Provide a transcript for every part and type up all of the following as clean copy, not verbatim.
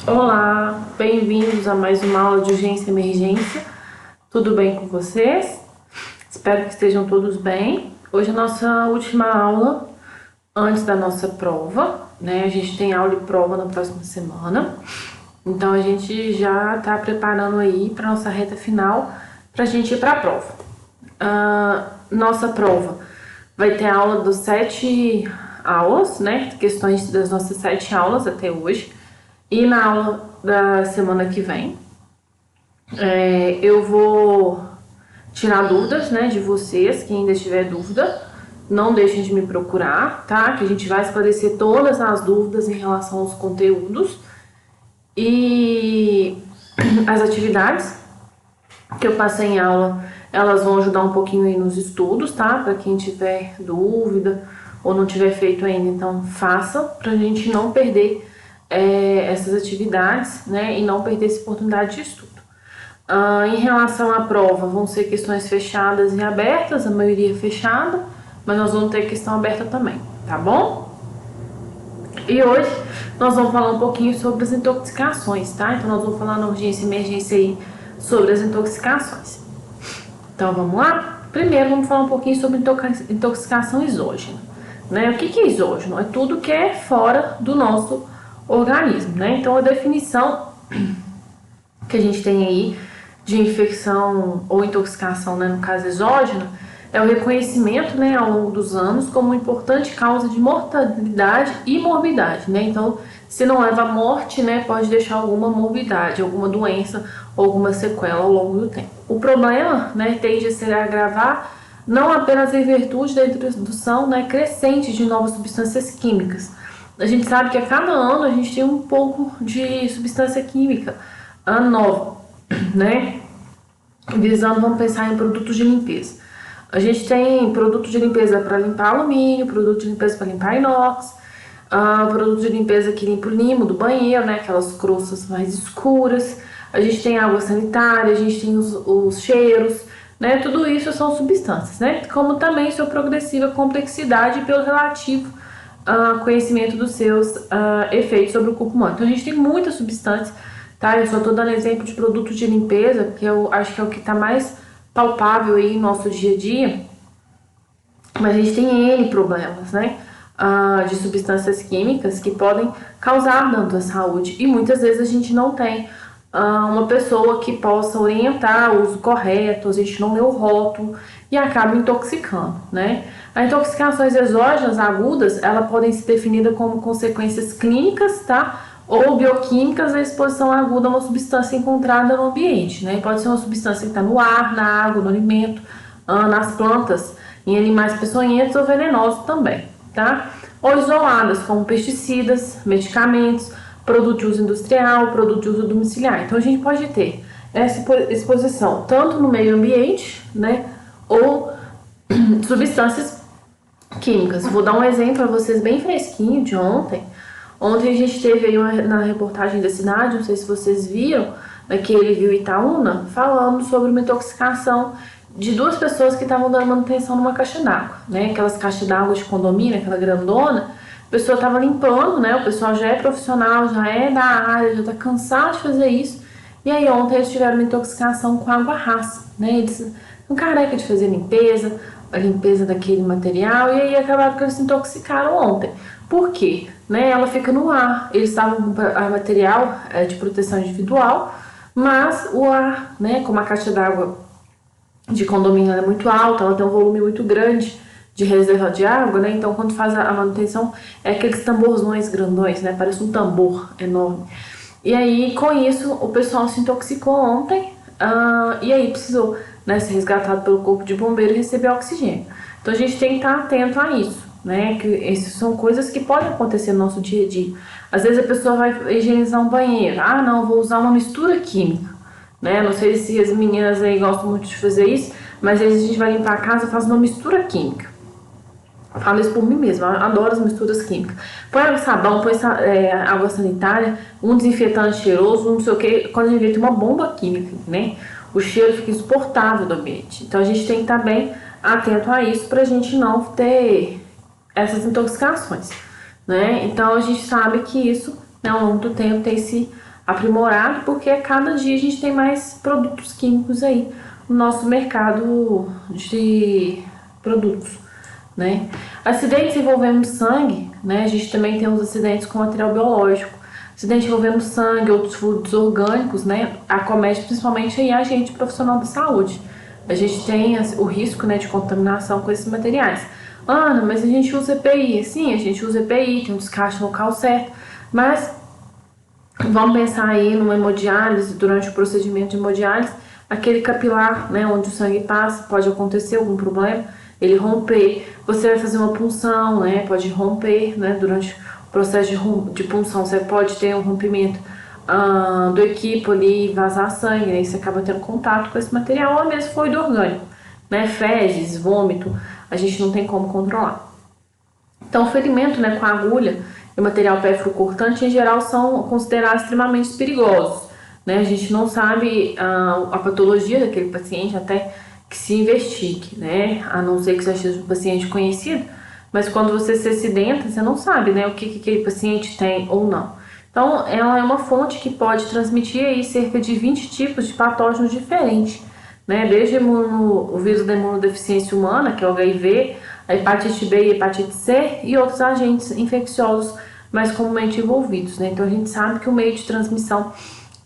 Olá, bem-vindos a mais uma aula de urgência e emergência. Tudo bem com vocês? Espero que estejam todos bem. Hoje é a nossa última aula antes da nossa prova, né? A gente tem aula e prova na próxima semana. Então a gente já tá preparando aí para nossa reta final pra gente ir para a prova. Nossa prova vai ter aula dos 7 aulas, né? Questões das nossas 7 aulas até hoje. E na aula da semana que vem, eu vou tirar dúvidas, né, de vocês. Quem ainda tiver dúvida, não deixem de me procurar, tá? Que a gente vai esclarecer todas as dúvidas em relação aos conteúdos e as atividades que eu passei em aula. Elas vão ajudar um pouquinho aí nos estudos, tá? Para quem tiver dúvida ou não tiver feito ainda, então faça, pra gente não perder essas atividades, né, e não perder essa oportunidade de estudo. Em relação à prova, vão ser questões fechadas e abertas, a maioria fechada, mas nós vamos ter questão aberta também, tá bom? E hoje nós vamos falar um pouquinho sobre as intoxicações, tá? Então nós vamos falar na urgência e emergência aí sobre as intoxicações. Então vamos lá? Primeiro vamos falar um pouquinho sobre intoxicação exógena, né? O que é exógeno? É tudo que é fora do nosso organismo, né? Então a definição que a gente tem aí de infecção ou intoxicação, né, no caso exógena, é o reconhecimento, né, ao longo dos anos como uma importante causa de mortalidade e morbidade, né? Então, se não leva à morte, né, pode deixar alguma morbidade, alguma doença ou alguma sequela ao longo do tempo. O problema, né, tende a se agravar não apenas em virtude da introdução, né, crescente de novas substâncias químicas. A gente sabe que a cada ano a gente tem um pouco de substância química nova, né? Visando, vamos pensar em produtos de limpeza. A gente tem produto de limpeza para limpar alumínio, produto de limpeza para limpar inox, produto de limpeza que limpa o limo do banheiro, né? Aquelas croças mais escuras. A gente tem água sanitária, a gente tem os cheiros, né? Tudo isso são substâncias, né? Como também sua progressiva complexidade pelo relativo conhecimento dos seus efeitos sobre o corpo humano. Então a gente tem muitas substâncias, tá? Eu só tô dando exemplo de produtos de limpeza, porque eu acho que é o que tá mais palpável aí no nosso dia a dia, mas a gente tem N problemas, né? De substâncias químicas que podem causar dano à saúde e muitas vezes a gente não tem uma pessoa que possa orientar o uso correto, a gente não lê o rótulo e acaba intoxicando, né? As intoxicações exógenas agudas, elas podem ser definidas como consequências clínicas, tá? Ou bioquímicas da exposição aguda a uma substância encontrada no ambiente, né? Pode ser uma substância que está no ar, na água, no alimento, nas plantas, em animais peçonhentos ou venenosos também, tá? Ou isoladas, como pesticidas, medicamentos, produto de uso industrial, produto de uso domiciliar. Então a gente pode ter essa exposição tanto no meio ambiente, né? Ou substâncias químicas. Vou dar um exemplo para vocês bem fresquinho de ontem. Ontem a gente teve aí na reportagem da cidade, não sei se vocês viram, naquele Rio Itaúna, falando sobre uma intoxicação de 2 pessoas que estavam dando manutenção numa caixa d'água, né? Aquelas caixas d'água de condomínio, aquela grandona, a pessoa estava limpando, né? O pessoal já é profissional, já é da área, já está cansado de fazer isso. E aí ontem eles tiveram uma intoxicação com água rasa, né? Eles estão careca de fazer a limpeza daquele material, e aí acabaram que eles se intoxicaram ontem. Por quê? Né, ela fica no ar. Eles estavam com material de proteção individual, mas o ar, né, como a caixa d'água de condomínio ela é muito alta, ela tem um volume muito grande de reserva de água, né? Então quando faz a manutenção é aqueles tamborzões grandões, né? Parece um tambor enorme. E aí com isso o pessoal se intoxicou ontem e aí precisou, né, ser resgatado pelo corpo de bombeiro e receber oxigênio. Então a gente tem que estar atento a isso, né? Que essas são coisas que podem acontecer no nosso dia a dia. Às vezes a pessoa vai higienizar um banheiro, não, vou usar uma mistura química, né? Não sei se as meninas aí gostam muito de fazer isso, mas às vezes a gente vai limpar a casa e faz uma mistura química. Eu falo isso por mim mesma, eu adoro as misturas químicas. Põe água sabão, põe água sanitária, um desinfetante cheiroso, não sei o que, quando a gente vê tem uma bomba química, né? O cheiro fica insuportável do ambiente. Então a gente tem que estar bem atento a isso pra gente não ter essas intoxicações, né? Então a gente sabe que isso, né, ao longo do tempo tem se aprimorado, porque a cada dia a gente tem mais produtos químicos aí no nosso mercado de produtos, né? Acidentes envolvendo sangue, né? A gente também tem os acidentes com material biológico. Acidente envolvendo sangue, outros fluidos orgânicos, né? Acomete principalmente aí a gente profissional da saúde. A gente tem o risco, né, de contaminação com esses materiais. Ana, mas a gente usa EPI. Sim, a gente usa EPI, tem um descarte no local certo. Mas vamos pensar aí numa hemodiálise, durante o procedimento de hemodiálise, aquele capilar, né, onde o sangue passa, pode acontecer algum problema, ele romper. Você vai fazer uma punção, né, pode romper, né, durante o processo de punção, você pode ter um rompimento do equipo ali, vazar sangue, aí você acaba tendo contato com esse material, ou mesmo fluido orgânico, né, fezes, vômito, a gente não tem como controlar. Então, o ferimento, né, com agulha e material pérfuro-cortante, em geral, são considerados extremamente perigosos, né? A gente não sabe a patologia daquele paciente até que se investigue, né? A não ser que seja um paciente conhecido, mas quando você se acidenta, você não sabe, né, o que aquele paciente tem ou não. Então, ela é uma fonte que pode transmitir aí cerca de 20 tipos de patógenos diferentes, né? Desde o vírus da imunodeficiência humana, que é o HIV, a hepatite B e hepatite C e outros agentes infecciosos mais comumente envolvidos, né? Então a gente sabe que o meio de transmissão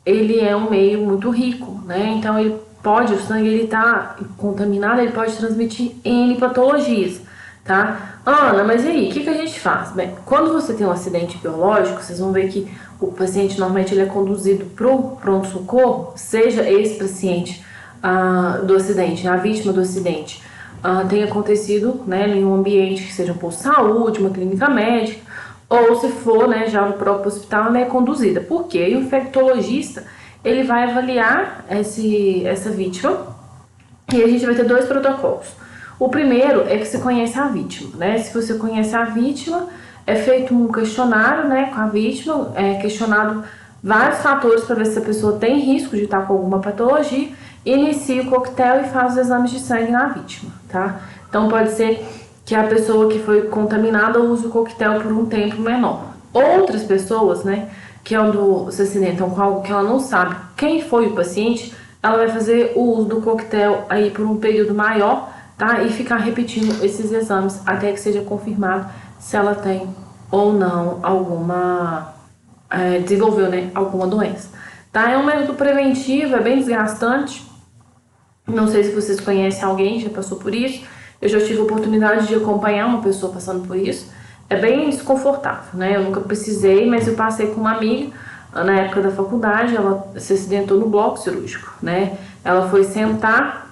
ele é um meio muito rico, né? Então ele pode, o sangue ele tá contaminado, ele pode transmitir N patologias, tá? Ana, mas e aí, o que a gente faz? Bem, quando você tem um acidente biológico, vocês vão ver que o paciente normalmente ele é conduzido pro pronto-socorro, seja esse paciente do acidente, a vítima do acidente, tem acontecido, né, em um ambiente que seja um posto de saúde, uma clínica médica, ou se for, né, já no próprio hospital, ela é conduzida. Por quê? E o infectologista, ele vai avaliar essa vítima e a gente vai ter dois protocolos. O primeiro é que você conhece a vítima, né? Se você conhece a vítima, é feito um questionário, né, com a vítima, é questionado vários fatores para ver se a pessoa tem risco de estar com alguma patologia, inicia o coquetel e faz os exames de sangue na vítima, tá? Então pode ser que a pessoa que foi contaminada use o coquetel por um tempo menor. Outras pessoas, né, que se acidentam com algo que ela não sabe quem foi o paciente, ela vai fazer o uso do coquetel aí por um período maior, tá? E ficar repetindo esses exames até que seja confirmado se ela tem ou não desenvolveu, né, alguma doença, tá? É um método preventivo, é bem desgastante. Não sei se vocês conhecem alguém que já passou por isso. Eu já tive a oportunidade de acompanhar uma pessoa passando por isso. É bem desconfortável, né? Eu nunca precisei, mas eu passei com uma amiga na época da faculdade. Ela se acidentou no bloco cirúrgico, né? Ela foi sentar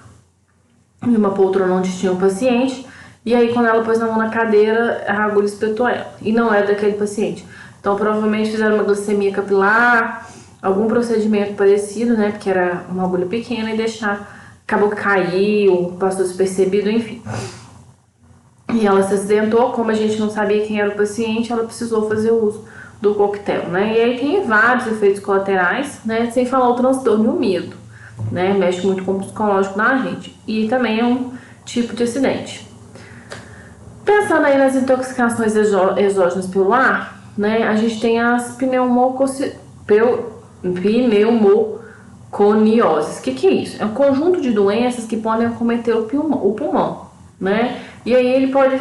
em uma poltrona onde tinha um paciente, e aí quando ela pôs a mão na cadeira, a agulha espetou ela, e não é daquele paciente. Então provavelmente fizeram uma glicemia capilar, algum procedimento parecido, né, porque era uma agulha pequena, e acabou que caiu, passou despercebido, enfim. E ela se acidentou, como a gente não sabia quem era o paciente, ela precisou fazer o uso do coquetel, né? E aí tem vários efeitos colaterais, né, sem falar o transtorno e o medo, né, mexe muito com o psicológico da gente. E também é um tipo de acidente. Pensando aí nas intoxicações exógenas pelo ar, né, a gente tem as pneumoconioses. O que é isso? É um conjunto de doenças que podem acometer o pulmão, né? E aí ele pode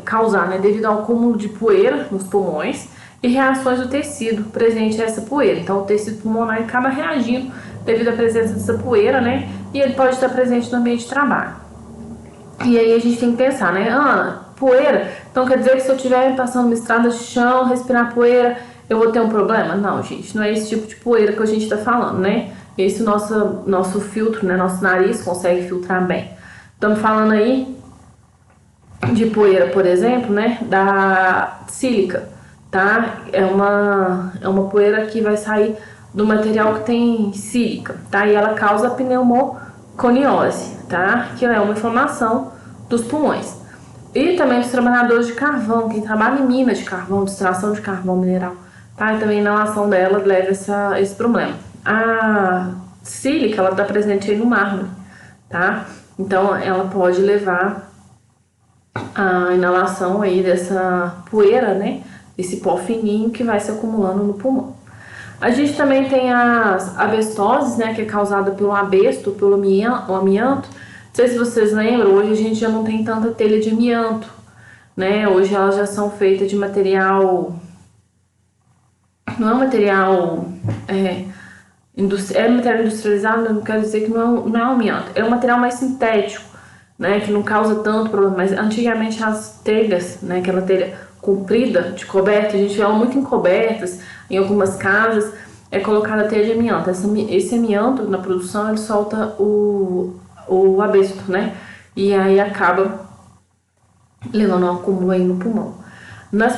causar, né, devido ao acúmulo de poeira nos pulmões e reações do tecido presente a essa poeira. Então o tecido pulmonar acaba reagindo devido à presença dessa poeira, né? E ele pode estar presente no ambiente de trabalho. E aí a gente tem que pensar, né? Poeira, então quer dizer que se eu estiver passando uma estrada de chão, respirar poeira, eu vou ter um problema? Não, gente, não é esse tipo de poeira que a gente tá falando, né? Esse nosso filtro, né? Nosso nariz consegue filtrar bem. Estamos falando aí de poeira, por exemplo, né? Da sílica, tá? É uma poeira que vai sair do material que tem sílica, tá? E ela causa a pneumoconiose, tá? Que é uma inflamação dos pulmões. E também dos trabalhadores de carvão, quem trabalha em minas de carvão, de extração de carvão mineral, tá? E também a inalação dela leva esse problema. A sílica, ela tá presente aí no mármore, tá? Então, ela pode levar a inalação aí dessa poeira, né? Esse pó fininho que vai se acumulando no pulmão. A gente também tem as avestoses, né, que é causada pelo abesto, pelo amianto. Não sei se vocês lembram, hoje a gente já não tem tanta telha de amianto, né? Hoje elas já são feitas de material, não é um material, é material industrializado, mas não quero dizer que não é amianto. É um material mais sintético, né, que não causa tanto problema. Mas antigamente as telhas, né, aquela telha comprida de coberta, a gente vê ela muito em cobertas, em algumas casas, é colocada telha de amianto. Esse amianto na produção ele solta o abesto, né? E aí acaba levando um acúmulo aí no pulmão. Nas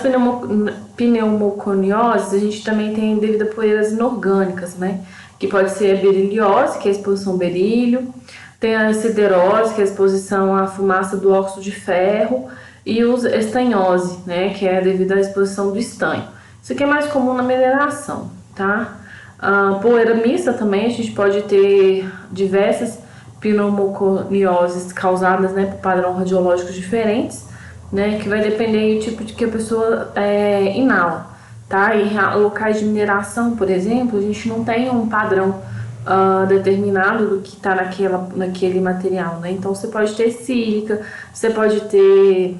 pneumoconioses, a gente também tem devido a poeiras inorgânicas, né? Que pode ser a beriliose, que é a exposição ao berílio, tem a siderose, que é a exposição à fumaça do óxido de ferro, e os estanhose, né? Que é devido à exposição do estanho. Isso aqui é mais comum na mineração, tá? A poeira mista também, a gente pode ter diversas pneumoconioses causadas, né, por padrão radiológico diferentes, né, que vai depender do tipo de que a pessoa inala, tá? Em locais de mineração, por exemplo, a gente não tem um padrão determinado do que está naquele material, né? Então você pode ter sílica, você pode ter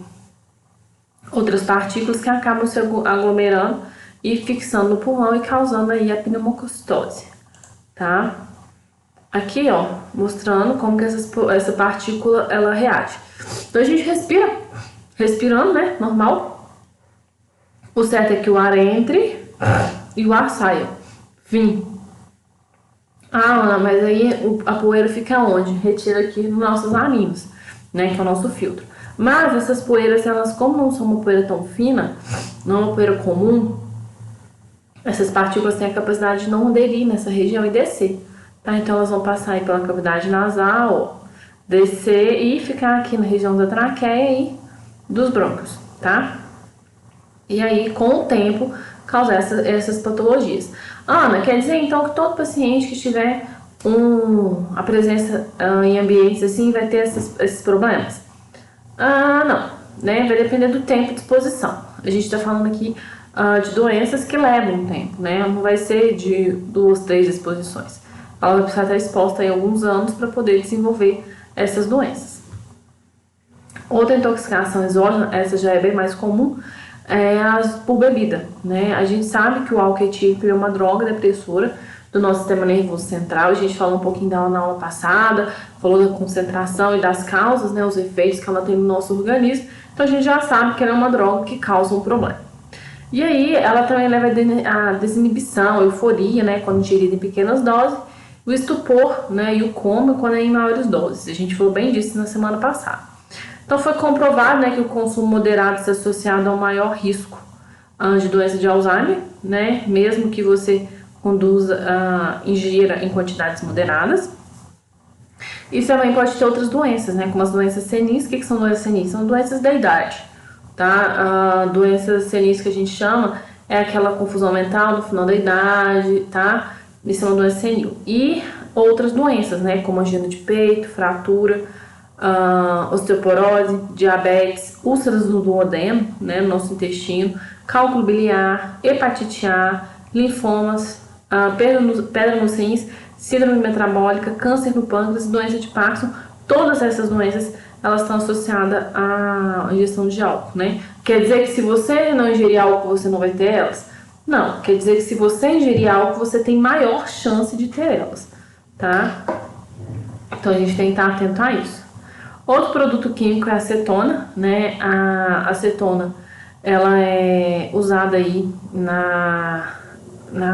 outras partículas que acabam se aglomerando e fixando no pulmão e causando aí a pneumococitose, tá? Aqui, ó, mostrando como que essa partícula, ela reage. Então a gente respirando, né, normal. O certo é que o ar entre e o ar saia. Fim. Ah, Ana, mas aí a poeira fica onde? Retira aqui nos nossos narinos, né, que é o nosso filtro. Mas essas poeiras, elas, como não são uma poeira tão fina, não é uma poeira comum, essas partículas têm a capacidade de não aderir nessa região e descer, tá? Então elas vão passar aí pela cavidade nasal, ó, descer e ficar aqui na região da traqueia e dos brônquios, tá? E aí, com o tempo, causar essas patologias. Ana, quer dizer então que todo paciente que tiver a presença em ambientes assim vai ter esses problemas? Não, né? Vai depender do tempo de exposição. A gente tá falando aqui de doenças que levam tempo, né? Não vai ser de 2, 3 exposições. Ela vai precisar estar exposta aí alguns anos para poder desenvolver essas doenças. Outra intoxicação exógena, essa já é bem mais comum, por bebida, né? A gente sabe que o álcool etílico é uma droga depressora do nosso sistema nervoso central. A gente falou um pouquinho dela na aula passada, falou da concentração e das causas, né? Os efeitos que ela tem no nosso organismo. Então a gente já sabe que ela é uma droga que causa um problema. E aí ela também leva a desinibição, a euforia, né? Quando ingerida em pequenas doses, o estupor, né? E o coma quando é em maiores doses. A gente falou bem disso na semana passada. Então foi comprovado, né, que o consumo moderado está associado a um maior risco de doença de Alzheimer, né, mesmo que você ingira em quantidades moderadas. E também pode ter outras doenças, né, como as doenças senis. O que são doenças senis? São doenças da idade, tá? Doenças senis que a gente chama é aquela confusão mental no final da idade, tá? Isso é uma doença senil. E outras doenças, né, como angina de peito, fratura, osteoporose, diabetes, úlceras do duodeno, né, no nosso intestino, cálculo biliar, hepatite A, linfomas, pedra nos rins, síndrome metabólica, câncer no pâncreas, doença de Parkinson. Todas essas doenças, elas estão associadas à ingestão de álcool, né? Quer dizer que se você não ingerir álcool, você não vai ter elas? Não, quer dizer que se você ingerir álcool, você tem maior chance de ter elas, tá? Então a gente tem que estar atento a isso. Outro produto químico é a acetona, né? A acetona, ela é usada aí na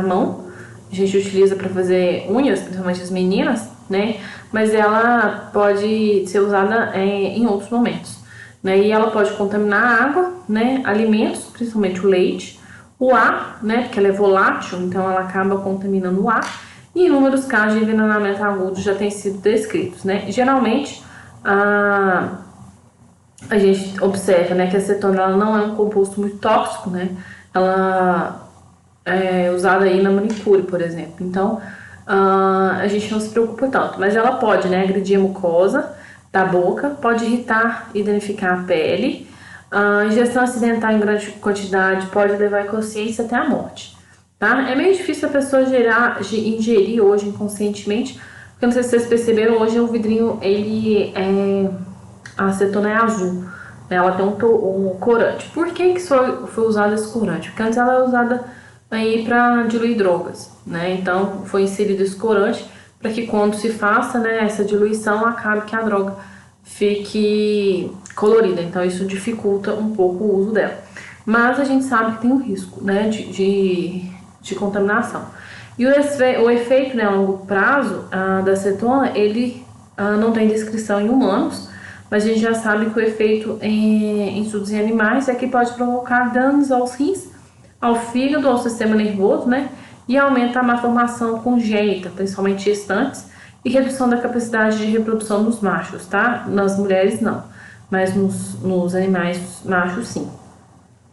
mão. A gente utiliza para fazer unhas, principalmente as meninas, né? Mas ela pode ser usada em outros momentos, né? E ela pode contaminar a água, né? Alimentos, principalmente o leite, o ar, né? Porque ela é volátil, então ela acaba contaminando o ar. E inúmeros casos de envenenamento agudo já têm sido descritos, né? Geralmente, a gente observa, né, que a acetona ela não é um composto muito tóxico, né? Ela é usada aí na manicure, por exemplo. Então, a gente não se preocupa tanto. Mas ela pode, né, agredir a mucosa da boca, pode irritar e danificar a pele. A ingestão acidental em grande quantidade pode levar à inconsciência até a morte, tá? É meio difícil a pessoa ingerir hoje inconscientemente, porque não sei se vocês perceberam, hoje o vidrinho, a acetona é azul, né? Ela tem um corante. Por que que foi usado esse corante? Porque antes ela era usada aí para diluir drogas, né? Então foi inserido esse corante para que quando se faça, né, essa diluição, acabe que a droga fique colorida. Então isso dificulta um pouco o uso dela. Mas a gente sabe que tem um risco, né, de contaminação. E o efeito, né, a longo prazo da acetona, ele não tem descrição em humanos, mas a gente já sabe que o efeito em estudos em animais é que pode provocar danos aos rins, ao fígado, ao sistema nervoso, né, e aumenta a malformação congênita, principalmente gestantes, e redução da capacidade de reprodução nos machos, tá? Nas mulheres não, mas nos animais machos sim,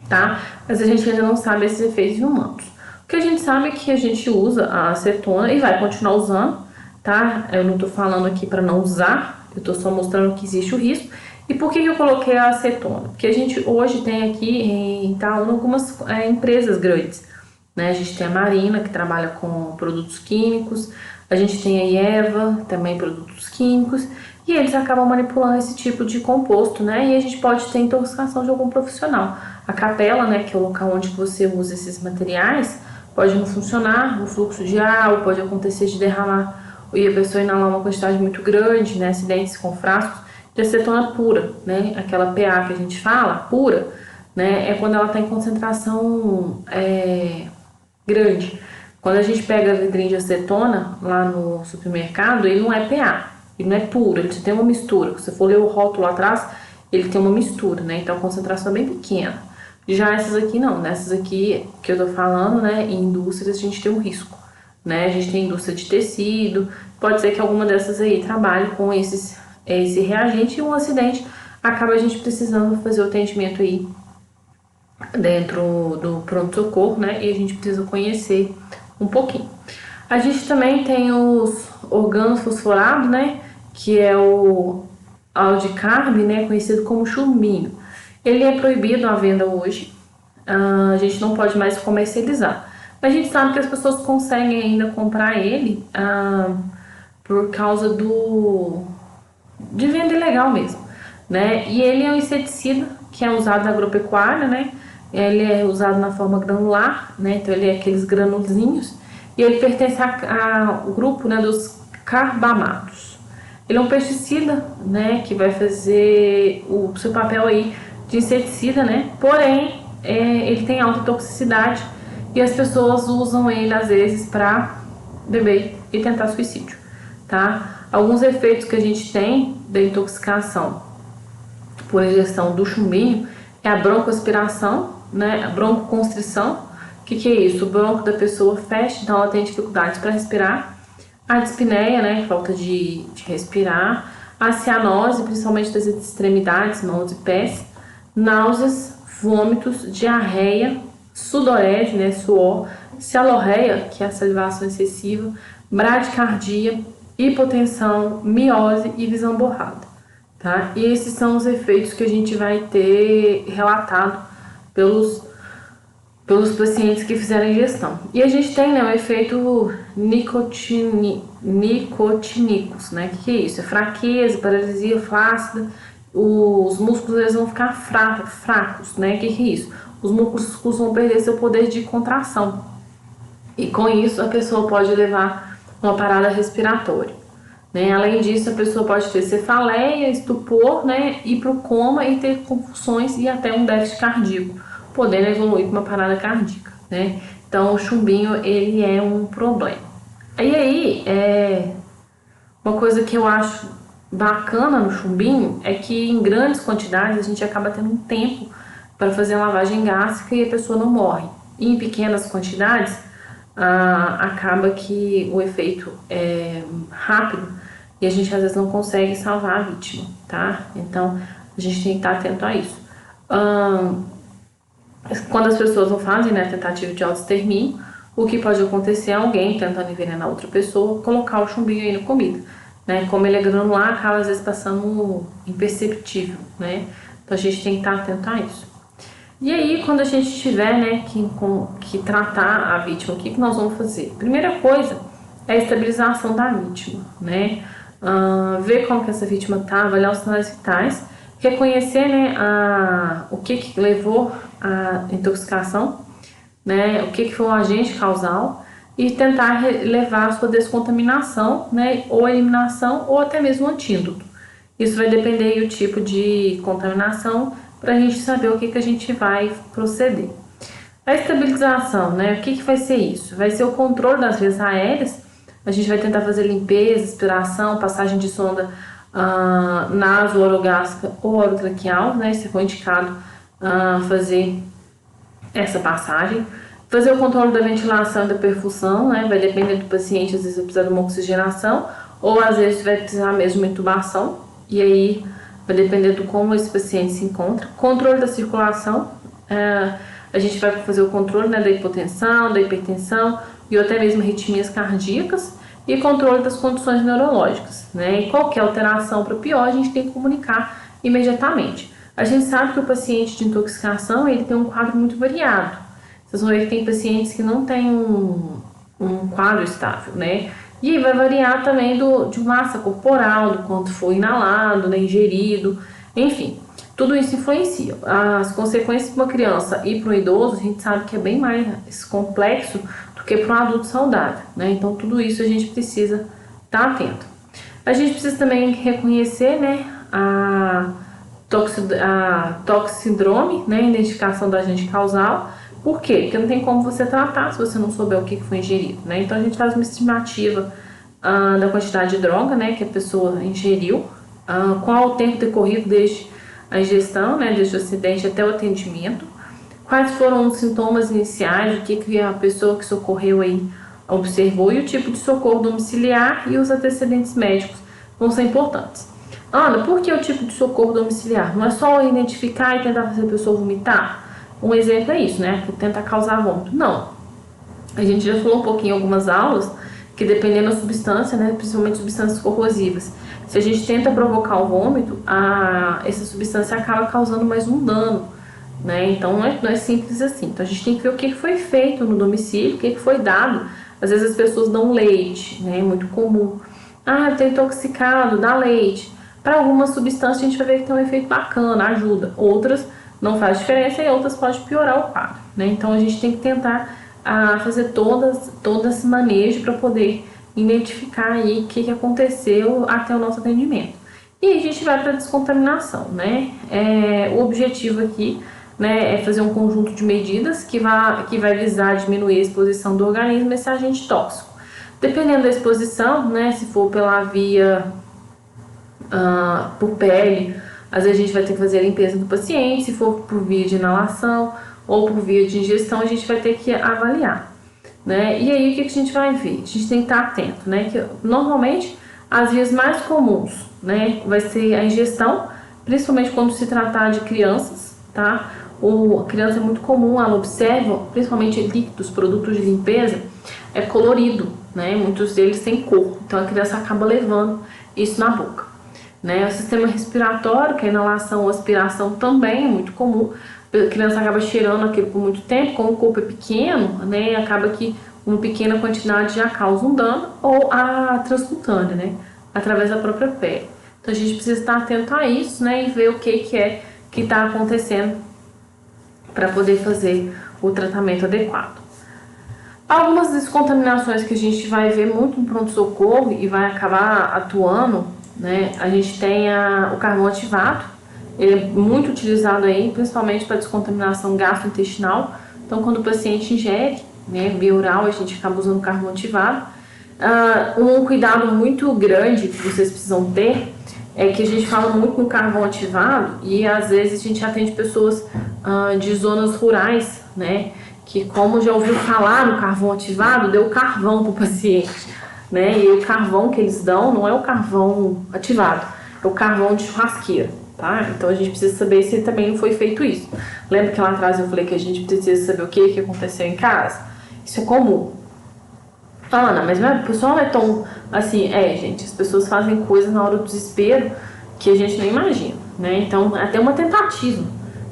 tá? Mas a gente ainda não sabe esses efeitos em humanos. O que a gente sabe é que a gente usa a acetona e vai continuar usando, tá? Eu não tô falando aqui para não usar, eu tô só mostrando que existe o risco. E por que eu coloquei a acetona? Porque a gente hoje tem aqui em Itaúna algumas empresas grandes, né? A gente tem a Marina, que trabalha com produtos químicos, a gente tem a Ieva, também produtos químicos, e eles acabam manipulando esse tipo de composto, né? E a gente pode ter intoxicação de algum profissional. A capela, né, que é o local onde você usa esses materiais, pode não funcionar, o fluxo de ar, ou pode acontecer de derramar e a pessoa inalar uma quantidade muito grande, né? Acidentes com frascos de acetona pura, né? Aquela PA que a gente fala, pura, né? É quando ela está em concentração grande. Quando a gente pega vidrinho de acetona lá no supermercado, ele não é PA, ele não é puro, ele tem uma mistura. Se você for ler o rótulo lá atrás, ele tem uma mistura, né? Então a concentração é bem pequena. Já essas aqui não, nessas aqui que eu tô falando, né? Em indústrias a gente tem um risco, né? A gente tem indústria de tecido, pode ser que alguma dessas aí trabalhe com esse reagente e um acidente acaba a gente precisando fazer o atendimento aí dentro do pronto-socorro, né? E a gente precisa conhecer um pouquinho. A gente também tem os organofosforados, né? Que é o aldicarb, né? Conhecido como chumbinho. Ele é proibido a venda hoje. A gente não pode mais comercializar. Mas a gente sabe que as pessoas conseguem ainda comprar ele por causa de venda ilegal mesmo, né? E ele é um inseticida que é usado na agropecuária, né? Ele é usado na forma granular, né? Então ele é aqueles granulzinhos e ele pertence ao grupo, né, dos carbamatos. Ele é um pesticida, né, que vai fazer o seu papel aí de inseticida, né? Porém, ele tem alta toxicidade e as pessoas usam ele às vezes para beber e tentar suicídio, tá? Alguns efeitos que a gente tem da intoxicação por ingestão do chumbinho é a broncoaspiração, né? A broncoconstrição. O que é isso? O bronco da pessoa fecha, então ela tem dificuldade para respirar. A dispneia, né? Falta de respirar. A cianose, principalmente das extremidades, mãos e pés. Náuseas, vômitos, diarreia, sudorese, né? Suor. Cialorreia, que é a salivação excessiva. Bradicardia, hipotensão, miose e visão borrada, tá? E esses são os efeitos que a gente vai ter relatado pelos pacientes que fizeram a ingestão. E a gente tem, né, o efeito nicotínicos, né? Que é isso? É fraqueza, paralisia flácida, os músculos eles vão ficar fracos, né? Que é isso? Os músculos vão perder seu poder de contração. E com isso a pessoa pode levar uma parada respiratória, né? Além disso, a pessoa pode ter cefaleia, estupor, né? Ir para o coma e ter convulsões e até um déficit cardíaco, podendo evoluir para uma parada cardíaca, né? Então, o chumbinho, ele é um problema. E aí, uma coisa que eu acho bacana no chumbinho é que em grandes quantidades a gente acaba tendo um tempo para fazer a lavagem gástrica e a pessoa não morre. E em pequenas quantidades, acaba que o efeito é rápido e a gente às vezes não consegue salvar a vítima, tá? Então a gente tem que estar atento a isso. Quando as pessoas não fazem, né, tentativa de autoextermínio, o que pode acontecer é alguém tentando envenenar outra pessoa, colocar o chumbinho aí na comida, né? Como ele é granular, acaba às vezes passando imperceptível, né? Então a gente tem que estar atento a isso. E aí, quando a gente tiver, né, que tratar a vítima, o que que nós vamos fazer? Primeira coisa é a estabilização da vítima, né? Ver como que essa vítima tá, avaliar os sinais vitais, reconhecer, né, o que que levou à intoxicação, né, o que que foi o agente causal e tentar levar a sua descontaminação, né, ou eliminação ou até mesmo antídoto. Isso vai depender do tipo de contaminação para a gente saber o que que a gente vai proceder. A estabilização, né, o que que vai ser isso? Vai ser o controle das vias aéreas. A gente vai tentar fazer limpeza, expiração, passagem de sonda naso-orogástrica ou orotraqueal, né, se for indicado fazer essa passagem. Fazer o controle da ventilação e da perfusão, né, vai depender do paciente, às vezes vai precisar de uma oxigenação, ou às vezes vai precisar mesmo de uma intubação, e aí vai depender do como esse paciente se encontra. Controle da circulação, a gente vai fazer o controle, né, da hipotensão, da hipertensão e até mesmo arritmias cardíacas, e controle das condições neurológicas, né, e qualquer alteração para pior a gente tem que comunicar imediatamente. A gente sabe que o paciente de intoxicação ele tem um quadro muito variado. Vocês vão ver que tem pacientes que não têm um quadro estável, né? E aí vai variar também de massa corporal, do quanto foi inalado, né, ingerido, enfim. Tudo isso influencia. As consequências para uma criança e para um idoso, a gente sabe que é bem mais complexo do que para um adulto saudável, né? Então, tudo isso a gente precisa estar atento. A gente precisa também reconhecer, né, a toxidrome, né, identificação do agente causal. Por quê? Porque não tem como você tratar se você não souber o que foi ingerido, né? Então a gente faz uma estimativa da quantidade de droga, né, que a pessoa ingeriu, qual o tempo decorrido desde a ingestão, né, desde o acidente até o atendimento, quais foram os sintomas iniciais, o que a pessoa que socorreu aí observou e o tipo de socorro domiciliar e os antecedentes médicos vão ser importantes. Ana, por que o tipo de socorro domiciliar? Não é só identificar e tentar fazer a pessoa vomitar? Um exemplo é isso, né? Tentar causar vômito. Não. A gente já falou um pouquinho em algumas aulas que dependendo da substância, né, principalmente substâncias corrosivas, se a gente tenta provocar o vômito, essa substância acaba causando mais um dano, né? Então não é simples assim. Então a gente tem que ver o que foi feito no domicílio, o que foi dado. Às vezes as pessoas dão leite, né? É muito comum. Eu tô intoxicado, dá leite. Para algumas substâncias a gente vai ver que tem um efeito bacana, ajuda. Outras não faz diferença e outras pode piorar o quadro, né? Então a gente tem que tentar fazer todo esse manejo para poder identificar aí o que aconteceu até o nosso atendimento. E a gente vai para a descontaminação, né? O objetivo aqui, né, é fazer um conjunto de medidas que vai visar diminuir a exposição do organismo a esse agente tóxico. Dependendo da exposição, né, se for pela via por pele, às vezes a gente vai ter que fazer a limpeza do paciente, se for por via de inalação ou por via de ingestão, a gente vai ter que avaliar, né? E aí o que a gente vai ver? A gente tem que estar atento, né? Que normalmente as vias mais comuns, né, vai ser a ingestão, principalmente quando se tratar de crianças, tá? A criança é muito comum, ela observa, principalmente líquidos, produtos de limpeza, é colorido, né? Muitos deles têm cor, então a criança acaba levando isso na boca. Né? O sistema respiratório, que é a inalação ou aspiração também é muito comum. A criança acaba cheirando aquilo por muito tempo, como o corpo é pequeno, né? Acaba que uma pequena quantidade já causa um dano, ou a transcutânea, né? Através da própria pele. Então a gente precisa estar atento a isso, né? E ver o que está acontecendo para poder fazer o tratamento adequado. Algumas descontaminações que a gente vai ver muito no pronto-socorro e vai acabar atuando, né? A gente tem o carvão ativado, ele é muito utilizado aí, principalmente para descontaminação gastrointestinal. Então, quando o paciente ingere, né, via oral, a gente acaba usando carvão ativado. Um cuidado muito grande que vocês precisam ter é que a gente fala muito no carvão ativado e às vezes a gente atende pessoas de zonas rurais, né? Que como já ouviu falar no carvão ativado, deu carvão para o paciente. Né? E o carvão que eles dão não é o carvão ativado, é o carvão de churrasqueira, tá? Então a gente precisa saber se também não foi feito isso. Lembra que lá atrás eu falei que a gente precisa saber o que aconteceu em casa? Isso é comum. Ana, mas o pessoal não é tão assim, gente, as pessoas fazem coisas na hora do desespero que a gente não imagina, né? Então, até uma tentativa,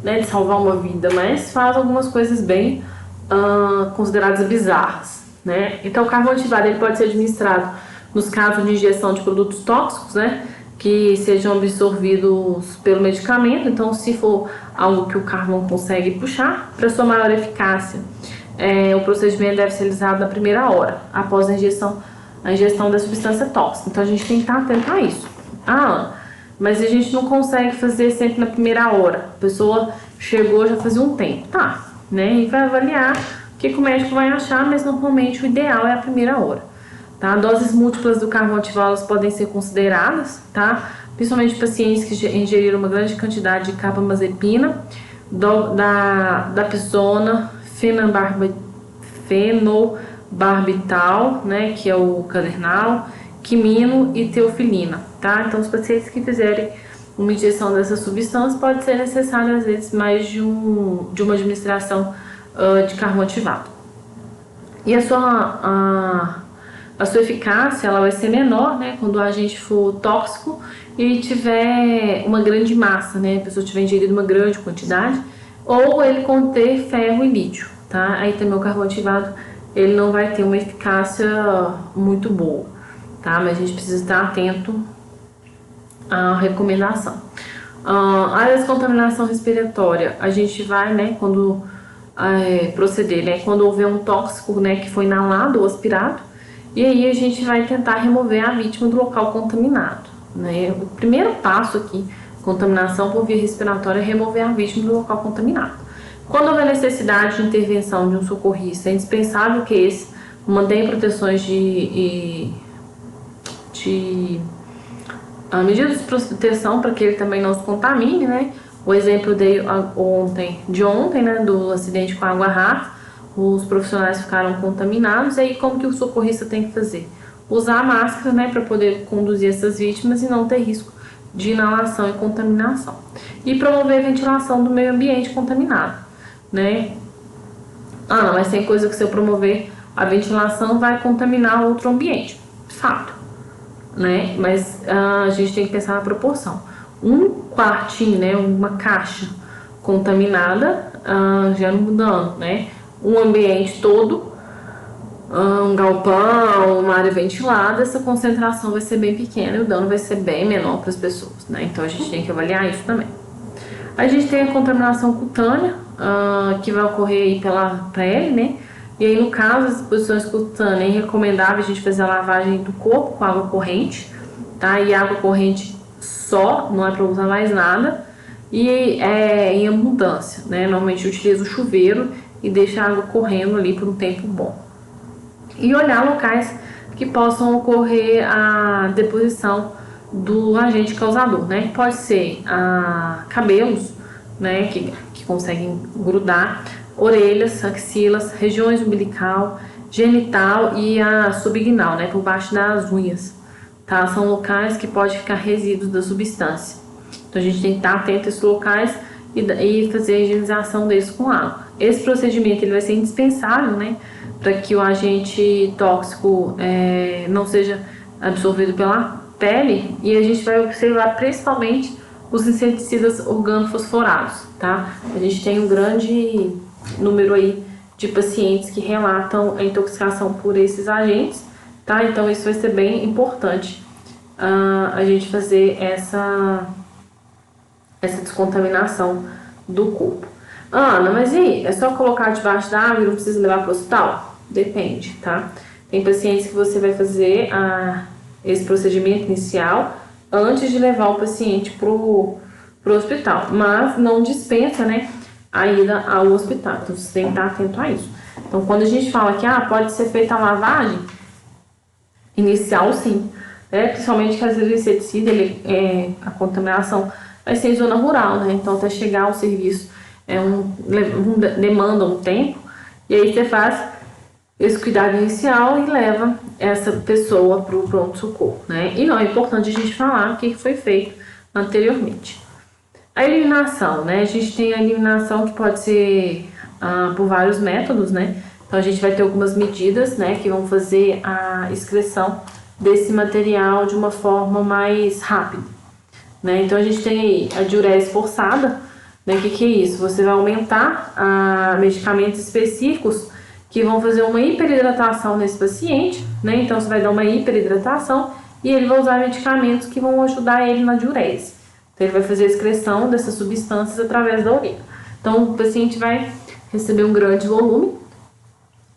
né, de salvar uma vida, mas faz algumas coisas bem consideradas bizarras, né? Então o carvão ativado ele pode ser administrado nos casos de injeção de produtos tóxicos, né, que sejam absorvidos pelo medicamento. Então, se for algo que o carvão consegue puxar, para sua maior eficácia, o procedimento deve ser realizado na primeira hora, após a ingestão da substância tóxica. Então, a gente tem que estar atento a isso. Mas a gente não consegue fazer sempre na primeira hora. A pessoa chegou já fazia um tempo, tá, né? E vai avaliar o que o médico vai achar, mas normalmente o ideal é a primeira hora. Tá? Doses múltiplas do carvão ativado podem ser consideradas, tá? Principalmente pacientes que ingeriram uma grande quantidade de carbamazepina, da pizona, fenobarbital, né, que é o cadernal, quimino e teofilina, tá? Então, os pacientes que fizerem uma injeção dessas substâncias, pode ser necessário, às vezes, mais de uma administração de carvão ativado. E a sua eficácia ela vai ser menor, né, quando o agente for tóxico e tiver uma grande massa, né, a pessoa tiver ingerido uma grande quantidade, ou ele conter ferro e lítio, tá? Aí também o carvão ativado ele não vai ter uma eficácia muito boa, tá? Mas a gente precisa estar atento à recomendação. A descontaminação respiratória, a gente vai, né, quando proceder, né, quando houver um tóxico, né, que foi inalado ou aspirado. E aí a gente vai tentar remover a vítima do local contaminado, né? O primeiro passo aqui, contaminação por via respiratória, é remover a vítima do local contaminado. Quando houver necessidade de intervenção de um socorrista, é indispensável que esse mantenha proteções de medidas de proteção para que ele também não se contamine, né? O exemplo de ontem, né, do acidente com a água rasa. Os profissionais ficaram contaminados, e aí como que o socorrista tem que fazer? Usar a máscara, né, para poder conduzir essas vítimas e não ter risco de inalação e contaminação. E promover a ventilação do meio ambiente contaminado, né? Não, mas tem coisa que se eu promover a ventilação vai contaminar outro ambiente, fato, né? Mas a gente tem que pensar na proporção. Um quartinho, né, uma caixa contaminada já não dando, né? Um ambiente todo, um galpão, uma área ventilada, essa concentração vai ser bem pequena e o dano vai ser bem menor para as pessoas, né? Então a gente tem que avaliar isso também. A gente tem a contaminação cutânea, que vai ocorrer aí pela pele, né? E aí, no caso das exposições cutâneas, é recomendável a gente fazer a lavagem do corpo com água corrente, tá? E água corrente só, não é para usar mais nada, e em abundância, né? Normalmente utiliza o chuveiro e deixa a água correndo ali por um tempo bom. E olhar locais que possam ocorrer a deposição do agente causador, né? Pode ser cabelos, né, que conseguem grudar, orelhas, axilas, regiões umbilical, genital e a subinguinal, né, por baixo das unhas, tá? São locais que podem ficar resíduos da substância. Então a gente tem que estar atento a esses locais e fazer a higienização deles com água. Esse procedimento ele vai ser indispensável, né, para que o agente tóxico não seja absorvido pela pele, e a gente vai observar principalmente os inseticidas organofosforados, tá? A gente tem um grande número aí de pacientes que relatam a intoxicação por esses agentes, tá? Então isso vai ser bem importante a gente fazer essa descontaminação do corpo. Ana, mas e aí? É só colocar debaixo da água e não precisa levar para o hospital? Depende, tá? Tem pacientes que você vai fazer esse procedimento inicial antes de levar o paciente pro hospital, mas não dispensa, né, a ida ao hospital. Então você tem que estar atento a isso. Então quando a gente fala que pode ser feita a lavagem inicial, sim, né, principalmente que às vezes o inseticida, a contaminação vai ser em zona rural, né, então até chegar ao serviço demanda um tempo, e aí você faz esse cuidado inicial e leva essa pessoa para o pronto-socorro, né? E não, é importante a gente falar o que foi feito anteriormente. A eliminação, né? A gente tem a eliminação que pode ser por vários métodos, né? Então a gente vai ter algumas medidas, né, que vão fazer a excreção desse material de uma forma mais rápida, né? Então a gente tem aí a diurese forçada, Né? O que é isso? Você vai aumentar medicamentos específicos que vão fazer uma hiperidratação nesse paciente, né? Então você vai dar uma hiperidratação e ele vai usar medicamentos que vão ajudar ele na diurese. Então ele vai fazer a excreção dessas substâncias através da urina. Então o paciente vai receber um grande volume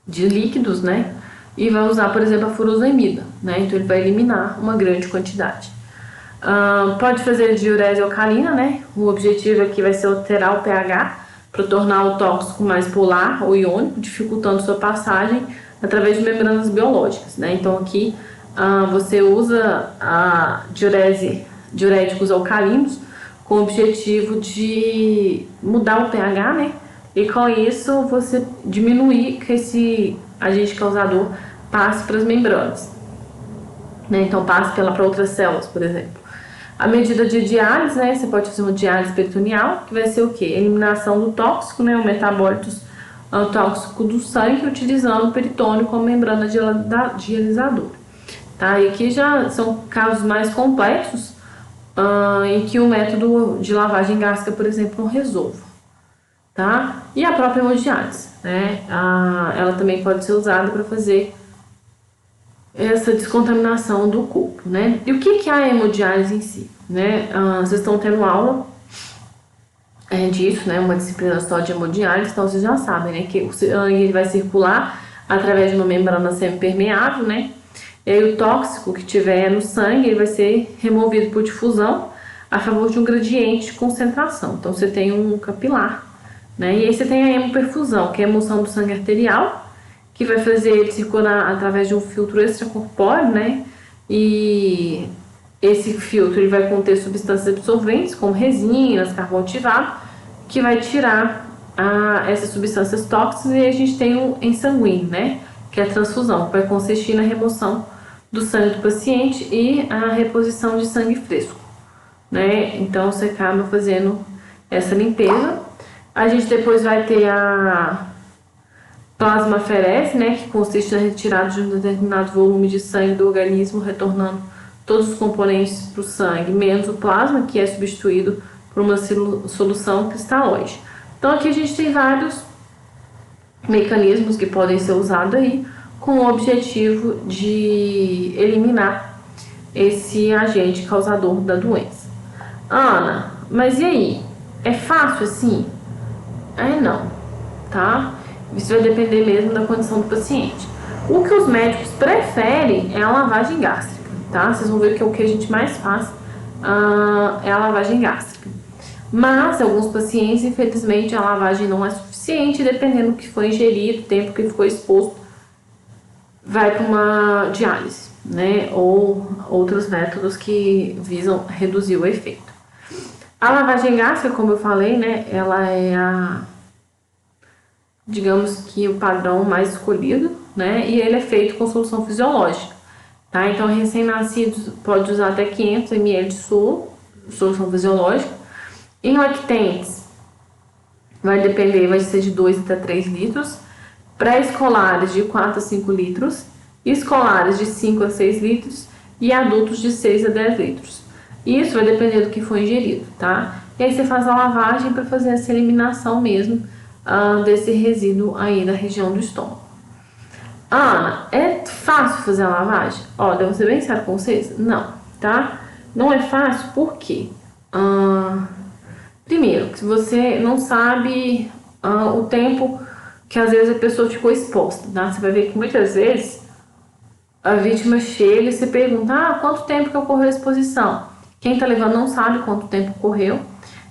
de líquidos, né? E vai usar, por exemplo, a furosemida, né? Então ele vai eliminar uma grande quantidade. Pode fazer diurese alcalina, né? O objetivo aqui vai ser alterar o pH para tornar o tóxico mais polar ou iônico, dificultando sua passagem através de membranas biológicas, né? Então aqui você usa diuréticos alcalinos com o objetivo de mudar o pH, né? E com isso você diminuir que esse agente causador passe para as membranas, né? Então passe para outras células, por exemplo. A medida de diálise, né? Você pode fazer uma diálise peritoneal, que vai ser o quê? Eliminação do tóxico, né? O metabólito tóxico do sangue, utilizando o peritônio como membrana dialisadora. Tá? E aqui já são casos mais complexos, em que o método de lavagem gástrica, por exemplo, não resolve. Tá? E a própria hemodiálise, né? Ela também pode ser usada para fazer essa descontaminação do corpo, né? E o que é a hemodiálise em si, né? Vocês estão tendo aula disso, né? Uma disciplina só de hemodiálise, então vocês já sabem, né? Que o sangue ele vai circular através de uma membrana semipermeável, né? E aí o tóxico que tiver no sangue ele vai ser removido por difusão a favor de um gradiente de concentração. Então você tem um capilar, né? E aí você tem a hemoperfusão, que é a emulsão do sangue arterial, que vai fazer ele circular através de um filtro extracorpóreo, né? E esse filtro ele vai conter substâncias absorventes, como resinas, carvão ativado, que vai tirar essas substâncias tóxicas, e a gente tem o ensanguíneo, né? Que é a transfusão, que vai consistir na remoção do sangue do paciente e a reposição de sangue fresco, né? Então você acaba fazendo essa limpeza. A gente depois vai ter a plasmaferese, né, que consiste na retirada de um determinado volume de sangue do organismo, retornando todos os componentes para o sangue, menos o plasma, que é substituído por uma solução cristalóide. Então aqui a gente tem vários mecanismos que podem ser usados aí com o objetivo de eliminar esse agente causador da doença. Ana, mas e aí? É fácil assim? Não, tá? Isso vai depender mesmo da condição do paciente. O que os médicos preferem é a lavagem gástrica, tá? Vocês vão ver que é o que a gente mais faz, é a lavagem gástrica. Mas, alguns pacientes, infelizmente, a lavagem não é suficiente, dependendo do que foi ingerido, o tempo que ficou exposto, vai para uma diálise, né? Ou outros métodos que visam reduzir o efeito. A lavagem gástrica, como eu falei, né? Ela é digamos que o padrão mais escolhido, né? E ele é feito com solução fisiológica, tá? Então, recém-nascidos pode usar até 500 ml de solução fisiológica. Em lactentes, vai ser de 2 até 3 litros. Pré-escolares, de 4 a 5 litros. Escolares, de 5 a 6 litros. E adultos, de 6 a 10 litros. Isso vai depender do que foi ingerido, tá? E aí você faz a lavagem para fazer essa eliminação mesmo desse resíduo aí da região do estômago. Ana, é fácil fazer a lavagem? Olha, eu vou ser bem sério com vocês? Não, tá? Não é fácil, por quê? Primeiro, se você não sabe o tempo que às vezes a pessoa ficou exposta, tá? Você vai ver que muitas vezes a vítima chega e você pergunta, quanto tempo que ocorreu a exposição? Quem tá levando não sabe quanto tempo ocorreu,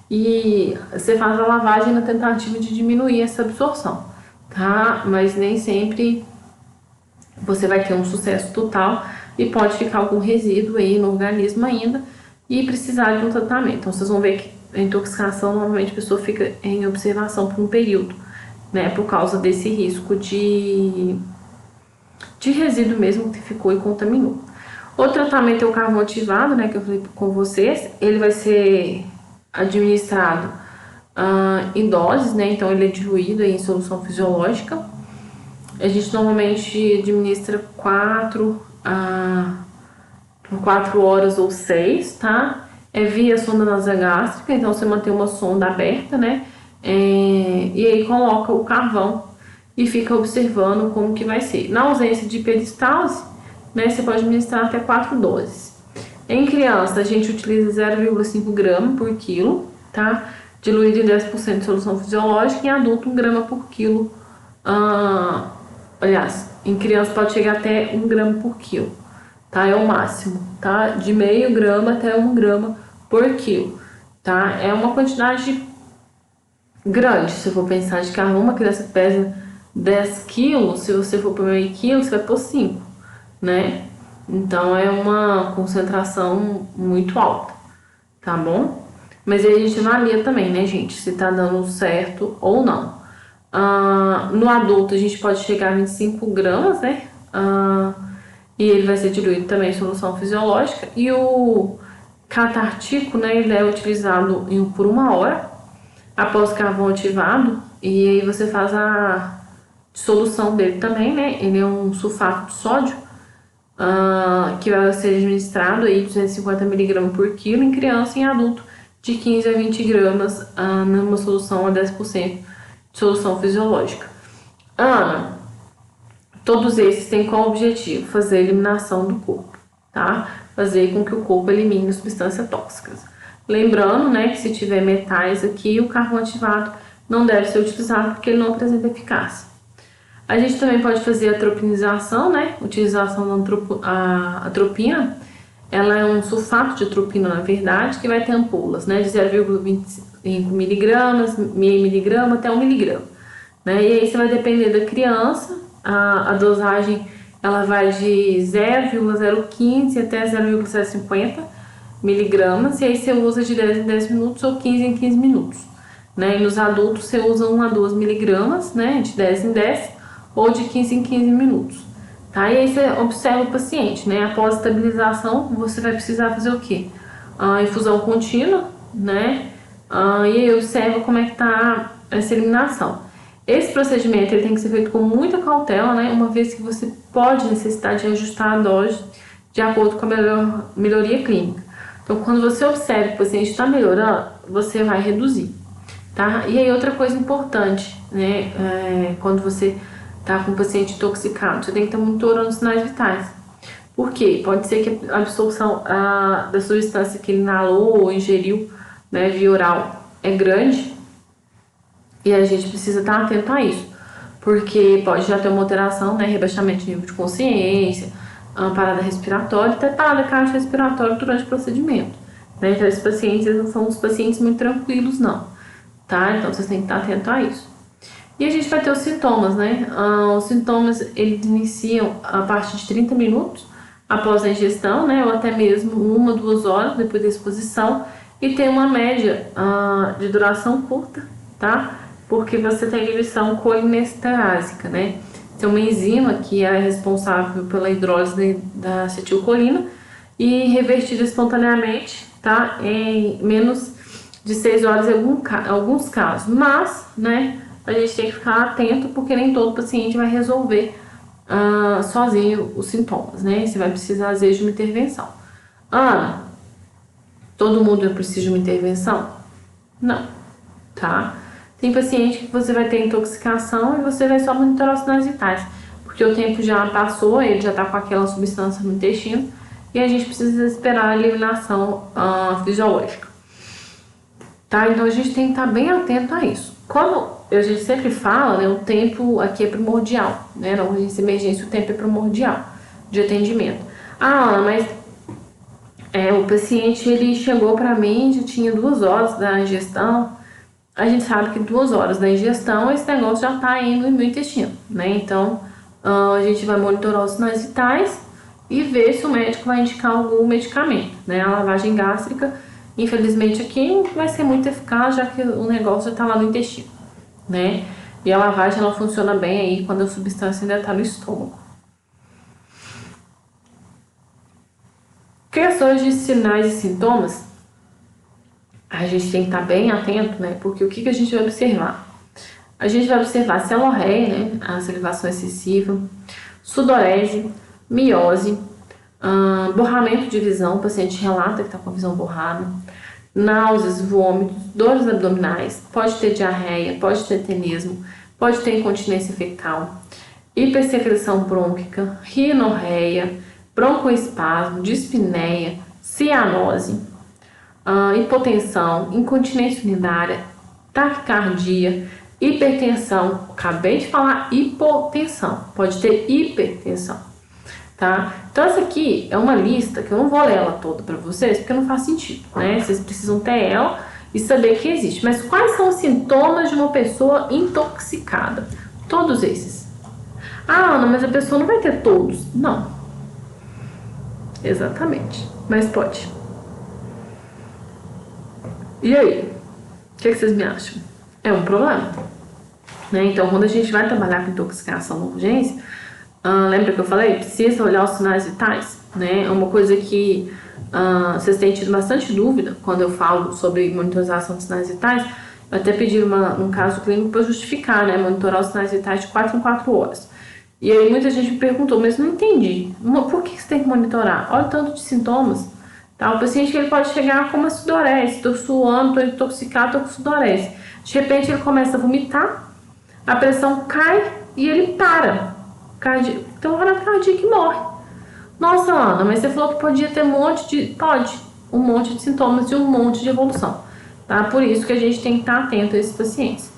e você faz a lavagem na tentativa de diminuir essa absorção, tá? Mas nem sempre você vai ter um sucesso total e pode ficar algum resíduo aí no organismo ainda e precisar de um tratamento. Então vocês vão ver que a intoxicação, normalmente a pessoa fica em observação por um período, né? Por causa desse risco de resíduo mesmo que ficou e contaminou. O tratamento é o carvão ativado, né? Que eu falei com vocês. Ele vai ser administrado em doses, né? Então ele é diluído em solução fisiológica. A gente normalmente administra 4 horas ou 6, tá? é via sonda nasogástrica, então você mantém uma sonda aberta, né? E aí coloca o carvão e fica observando como que vai ser. Na ausência de peristalse, né, você pode administrar até 4 doses. Em criança, a gente utiliza 0,5 grama por quilo, tá? Diluído em 10% de solução fisiológica. Em adulto, 1 grama por quilo. Aliás, em criança pode chegar até 1 grama por quilo, tá? É o máximo, tá? De meio grama até 1 grama por quilo, tá? É uma quantidade grande, se eu for pensar de carvão. Uma criança pesa 10 quilos, se você for por meio quilo, você vai pôr 5, né? Então é uma concentração muito alta, tá bom? Mas aí a gente avalia também, né, gente, se tá dando certo ou não. No adulto a gente pode chegar a 25 gramas, né? E ele vai ser diluído também em solução fisiológica. E o catartico, né, ele é utilizado por 1 hora após o carvão ativado. E aí você faz a dissolução dele também, né? Ele é um sulfato de sódio. Que vai ser administrado aí 250 mg por quilo em criança e em adulto, de 15 a 20 gramas numa solução a 10% de solução fisiológica. Ana, todos esses têm como objetivo fazer a eliminação do corpo, tá? Fazer com que o corpo elimine substâncias tóxicas. Lembrando, né, que se tiver metais aqui, o carvão ativado não deve ser utilizado porque ele não apresenta eficácia. A gente também pode fazer a tropinização, né? Utilização da atropina. Ela é um sulfato de atropina, na verdade, que vai ter ampolas, né? De 0,25 miligramas, meio miligrama até 1 miligrama, né? E aí você vai depender da criança. A dosagem, ela vai de 0,015 até 0,750 miligramas. E aí você usa de 10 em 10 minutos ou 15 em 15 minutos, né? E nos adultos você usa 1 a 2 miligramas, né? De 10 em 10 ou de 15 em 15 minutos, tá? E aí você observa o paciente, né? Após a estabilização, você vai precisar fazer o quê? Infusão contínua, né? E aí observa como é que tá essa eliminação. Esse procedimento ele tem que ser feito com muita cautela, né? Uma vez que você pode necessitar de ajustar a dose de acordo com a melhoria clínica. Então, quando você observa que o paciente está melhorando, você vai reduzir, tá? E aí outra coisa importante, né? Quando você tá com o paciente intoxicado, você tem que estar monitorando os sinais vitais. Por quê? Pode ser que a absorção da substância que ele inalou ou ingeriu, né, via oral é grande e a gente precisa estar atento a isso, porque pode já ter uma alteração, né, rebaixamento de nível de consciência, parada respiratória, até parada cardiorrespiratória durante o procedimento, né? Então esses pacientes eles não são os pacientes muito tranquilos não, tá? Então vocês têm que estar atento a isso. E a gente vai ter os sintomas, né? Os sintomas, eles iniciam a partir de 30 minutos após a ingestão, né? Ou até mesmo 1 a 2 horas depois da exposição. E tem uma média de duração curta, tá? Porque você tem inibição colinesterásica, né? Tem uma enzima que é responsável pela hidrólise da acetilcolina e revertida espontaneamente, tá? Em menos de 6 horas em alguns casos. Mas, né? A gente tem que ficar atento porque nem todo paciente vai resolver sozinho os sintomas, né? Você vai precisar, às vezes, de uma intervenção. Ana, todo mundo precisa de uma intervenção? Não, tá? Tem paciente que você vai ter intoxicação e você vai só monitorar os sinais vitais, porque o tempo já passou, ele já tá com aquela substância no intestino e a gente precisa esperar a eliminação fisiológica, tá? Então a gente tem que estar bem atento a isso. Como a gente sempre fala, né, o tempo aqui é primordial, né? Na urgência e emergência o tempo é primordial de atendimento. Mas o paciente ele chegou para mim, já tinha 2 horas da ingestão. A gente sabe que 2 horas da ingestão esse negócio já tá indo no intestino, né? Então a gente vai monitorar os sinais vitais e ver se o médico vai indicar algum medicamento, né? A lavagem gástrica, infelizmente aqui não vai ser muito eficaz, já que o negócio já tá lá no intestino, né? E a lavagem ela funciona bem aí quando a substância ainda tá no estômago. Questões de sinais e sintomas, a gente tem que estar bem atento, né? Porque o que a gente vai observar? A gente vai observar celorreia, né? A salivação excessiva, sudorese, miose, Borramento de visão, o paciente relata que está com a visão borrada, náuseas, vômitos, dores abdominais, pode ter diarreia, pode ter tenesmo, pode ter incontinência fecal, hipersecreção brônquica, rinorreia, broncoespasmo, dispneia, cianose, hipotensão, incontinência urinária, taquicardia, hipertensão. Acabei de falar hipotensão, pode ter hipertensão, tá? Então essa aqui é uma lista que eu não vou ler ela toda para vocês, porque não faz sentido, né? Vocês precisam ter ela e saber que existe. Mas quais são os sintomas de uma pessoa intoxicada? Todos esses. Ah, Ana, mas a pessoa não vai ter todos. Não. Exatamente. Mas pode. E aí? O que vocês me acham? É um problema, né? Então, quando a gente vai trabalhar com intoxicação na urgência, lembra que eu falei? Precisa olhar os sinais vitais, né? É uma coisa que vocês têm tido bastante dúvida quando eu falo sobre monitorização de sinais vitais. Eu até pedi um caso clínico para justificar, né? Monitorar os sinais vitais de 4 em 4 horas. E aí muita gente me perguntou, mas não entendi. Por que você tem que monitorar? Olha o tanto de sintomas. Tá? O paciente ele pode chegar com uma sudorese. Estou suando, estou intoxicado, estou com sudorese. De repente ele começa a vomitar, a pressão cai e ele para. Então o cardíaco que morre. Nossa, Ana, mas você falou que podia ter um monte de sintomas e um monte de evolução. Tá? Por isso que a gente tem que estar atento a esses pacientes.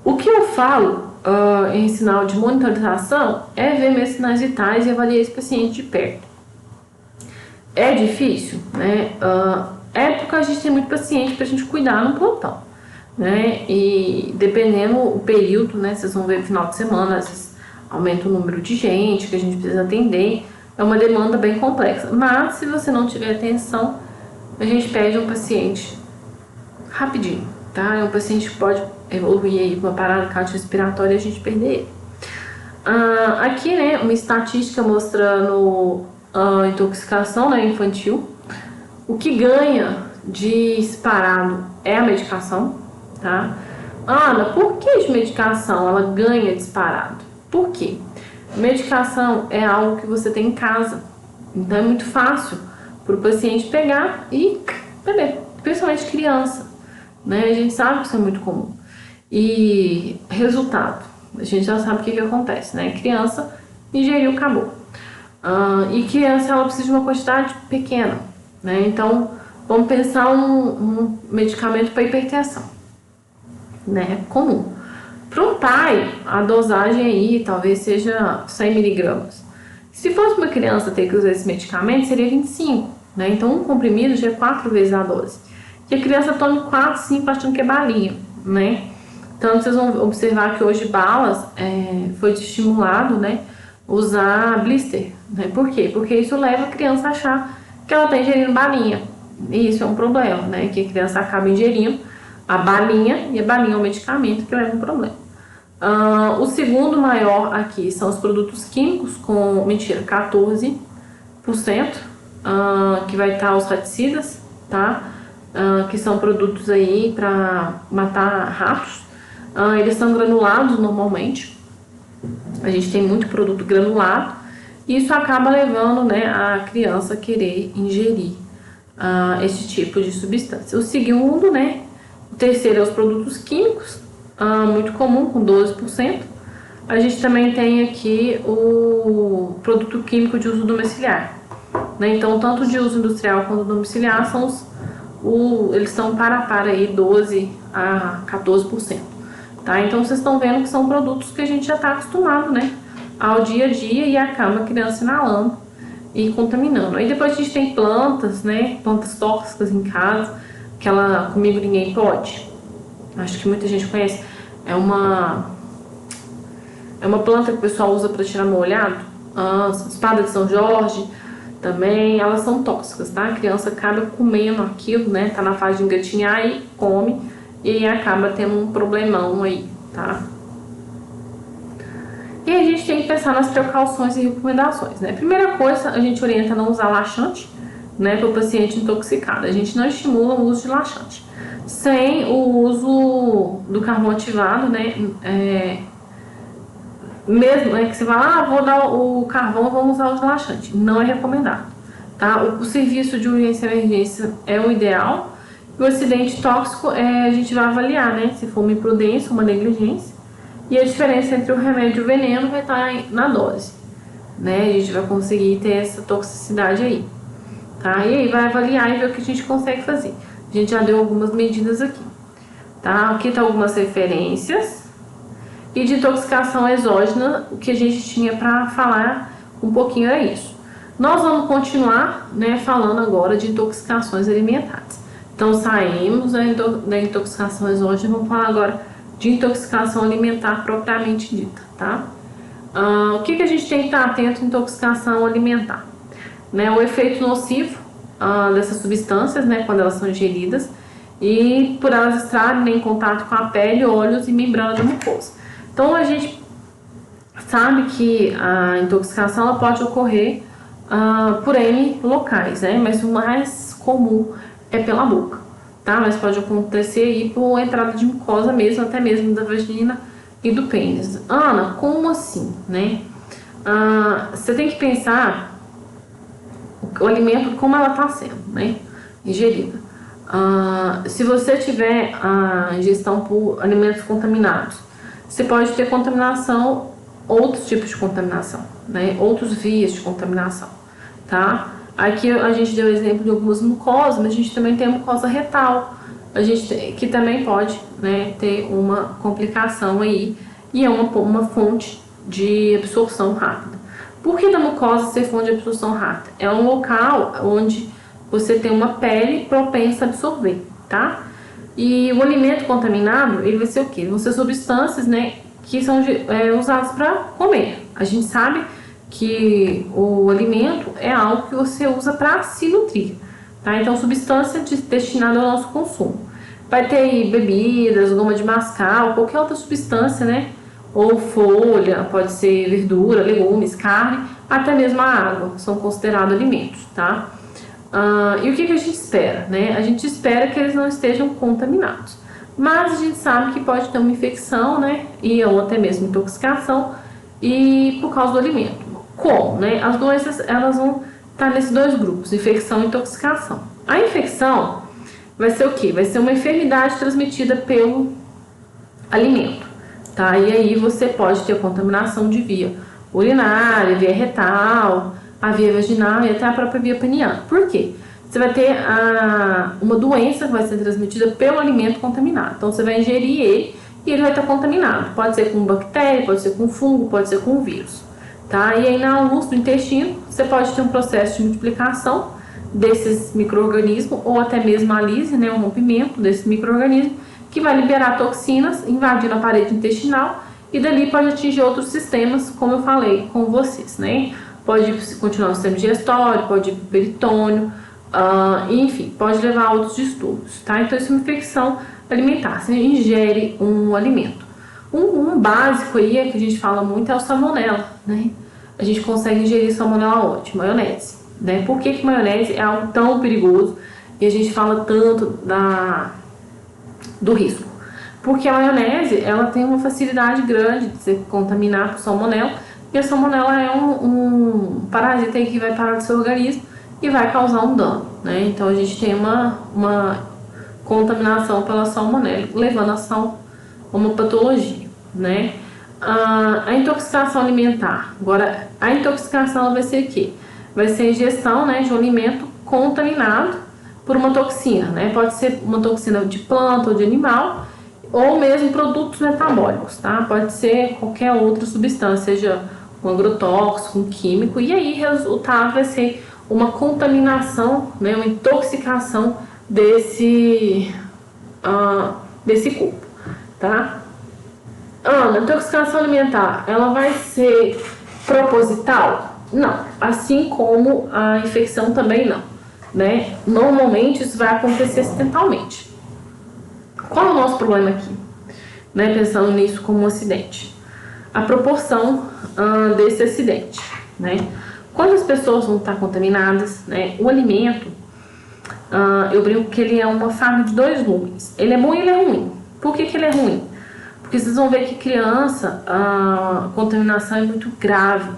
O que eu falo em sinal de monitorização é ver meus sinais vitais e avaliar esse paciente de perto. É difícil, né? É porque a gente tem muito paciente pra gente cuidar no plantão, né? E dependendo o período, né? Vocês vão ver no final de semana, às vezes aumenta o número de gente que a gente precisa atender. É uma demanda bem complexa. Mas se você não tiver atenção, a gente pede um paciente rapidinho, tá? É um paciente que pode evoluir aí para uma parada cardiorrespiratória e a gente perder ele. Aqui, né, uma estatística mostrando a intoxicação, né, infantil. O que ganha disparado é a medicação, tá? Ana, por que de medicação ela ganha disparado? Por quê? Medicação é algo que você tem em casa, então é muito fácil para o paciente pegar e beber, principalmente criança, né? A gente sabe que isso é muito comum. E resultado, a gente já sabe o que acontece, né? Criança ingeriu, acabou. E criança ela precisa de uma quantidade pequena, né? Então vamos pensar um medicamento para hipertensão, né? Comum. Para um pai, a dosagem aí talvez seja 100 miligramas. Se fosse uma criança ter que usar esse medicamento, seria 25, né? Então um comprimido já é 4 vezes a dose. E a criança toma 4, 5 achando que é balinha, né? Então vocês vão observar que hoje balas foi estimulado, né? Usar blister, né? Por quê? Porque isso leva a criança a achar que ela está ingerindo balinha. E isso é um problema, né? Que a criança acaba ingerindo a balinha, e a balinha é um medicamento que leva um problema. O segundo maior aqui são os produtos químicos com, 14%, que vai estar os raticidas, tá? Que são produtos aí para matar ratos. Eles são granulados normalmente. A gente tem muito produto granulado e isso acaba levando, né, a criança a querer ingerir esse tipo de substância. O segundo, né, o terceiro é os produtos químicos, muito comum, com 12%. A gente também tem aqui o produto químico de uso domiciliar, né? Então, tanto de uso industrial quanto domiciliar são eles estão para aí 12% a 14%. Tá? Então vocês estão vendo que são produtos que a gente já está acostumado, né, ao dia a dia e acaba a criança inalando e contaminando. Aí depois a gente tem plantas, né, plantas tóxicas em casa, aquela Comigo Ninguém Pode, acho que muita gente conhece. É uma planta que o pessoal usa para tirar molhado. Espada de São Jorge também, elas são tóxicas, tá? A criança acaba comendo aquilo, né, tá na fase de engatinhar e come e acaba tendo um problemão aí, tá? E a gente tem que pensar nas precauções e recomendações, né? Primeira coisa, a gente orienta a não usar laxante, né, para o paciente intoxicado. A gente não estimula o uso de laxante. Sem o uso do carvão ativado, né, mesmo que você fala, vou dar o carvão, vamos usar o relaxante. Não é recomendado, tá? O serviço de urgência e emergência é o ideal. O acidente tóxico, a gente vai avaliar, né? Se for uma imprudência, uma negligência. E a diferença entre o remédio e o veneno vai estar na dose, né? A gente vai conseguir ter essa toxicidade aí, tá? E aí vai avaliar e ver o que a gente consegue fazer. A gente já deu algumas medidas aqui, tá? Aqui tá algumas referências. E de intoxicação exógena, o que a gente tinha para falar um pouquinho é isso. Nós vamos continuar, né, falando agora de intoxicações alimentares. Então saímos da intoxicação exógena, vamos falar agora de intoxicação alimentar propriamente dita, tá? O que a gente tem que estar atento em intoxicação alimentar? Né, o efeito nocivo dessas substâncias, né, quando elas são ingeridas, e por elas estarem em contato com a pele, olhos e membrana da mucosa. Então a gente sabe que a intoxicação ela pode ocorrer por N locais, né? Mas o mais comum é pela boca, tá? Mas pode acontecer aí por entrada de mucosa mesmo, até mesmo da vagina e do pênis. Ana, como assim, né? Você tem que pensar o alimento como ela está sendo, né? Ingerida. Se você tiver a ingestão por alimentos contaminados, você pode ter contaminação, outros tipos de contaminação, né? Outros vias de contaminação, tá? Aqui a gente deu exemplo de algumas mucosas, mas a gente também tem a mucosa retal, que também pode, né, ter uma complicação aí, e é uma fonte de absorção rápida. Por que da mucosa ser fonte de absorção rápida? É um local onde você tem uma pele propensa a absorver, tá? E o alimento contaminado, ele vai ser o quê? Vão ser substâncias, né, que são usadas para comer. A gente sabe que o alimento é algo que você usa para se nutrir, tá? Então, substância destinada ao nosso consumo. Vai ter aí bebidas, goma de mascar, ou qualquer outra substância, né? Ou folha, pode ser verdura, legumes, carne, até mesmo a água, são considerados alimentos, tá? E o que a gente espera, né? A gente espera que eles não estejam contaminados, mas a gente sabe que pode ter uma infecção, né? Ou até mesmo intoxicação, e por causa do alimento. Como, né? As doenças, elas vão estar nesses dois grupos, infecção e intoxicação. A infecção vai ser o quê? Vai ser uma enfermidade transmitida pelo alimento, tá? E aí você pode ter contaminação de via urinária, via retal, a via vaginal e até a própria via peniana. Por quê? Você vai ter uma doença que vai ser transmitida pelo alimento contaminado. Então você vai ingerir ele e ele vai estar contaminado. Pode ser com bactéria, pode ser com fungo, pode ser com vírus, tá? E aí na luz do intestino você pode ter um processo de multiplicação desses micro-organismos ou até mesmo a lise, né, um rompimento desse micro-organismo que vai liberar toxinas, invadindo a parede intestinal e dali pode atingir outros sistemas, como eu falei com vocês, né? Pode continuar no sistema digestório, pode ir para o peritônio, enfim, pode levar a outros distúrbios, tá? Então isso é uma infecção alimentar, você ingere um alimento. Um básico aí que a gente fala muito é o salmonela, né? A gente consegue ingerir salmonela onde? Maionese, né? Por que maionese é algo tão perigoso e a gente fala tanto do risco? Porque a maionese, ela tem uma facilidade grande de se contaminar por salmonela, e a salmonela é um parasita aí que vai parar no seu organismo e vai causar um dano, né? Então a gente tem uma contaminação pela salmonela, levando a uma patologia, né? A intoxicação alimentar. Agora, a intoxicação vai ser o quê? Vai ser a ingestão, né, de um alimento contaminado por uma toxina, né? Pode ser uma toxina de planta ou de animal, ou mesmo produtos metabólicos, tá? Pode ser qualquer outra substância, seja um agrotóxico, um químico, e aí o resultado vai ser uma contaminação, né, uma intoxicação desse corpo, tá? A intoxicação alimentar, ela vai ser proposital? Não, assim como a infecção também não, né? Normalmente isso vai acontecer acidentalmente. Qual é o nosso problema aqui, né, pensando nisso como um acidente? A proporção desse acidente, né? Quando as pessoas vão estar contaminadas, né, o alimento, eu brinco que ele é uma faca de dois gumes. Ele é bom e ele é ruim. Por que ele é ruim? Porque vocês vão ver que criança, a contaminação é muito grave,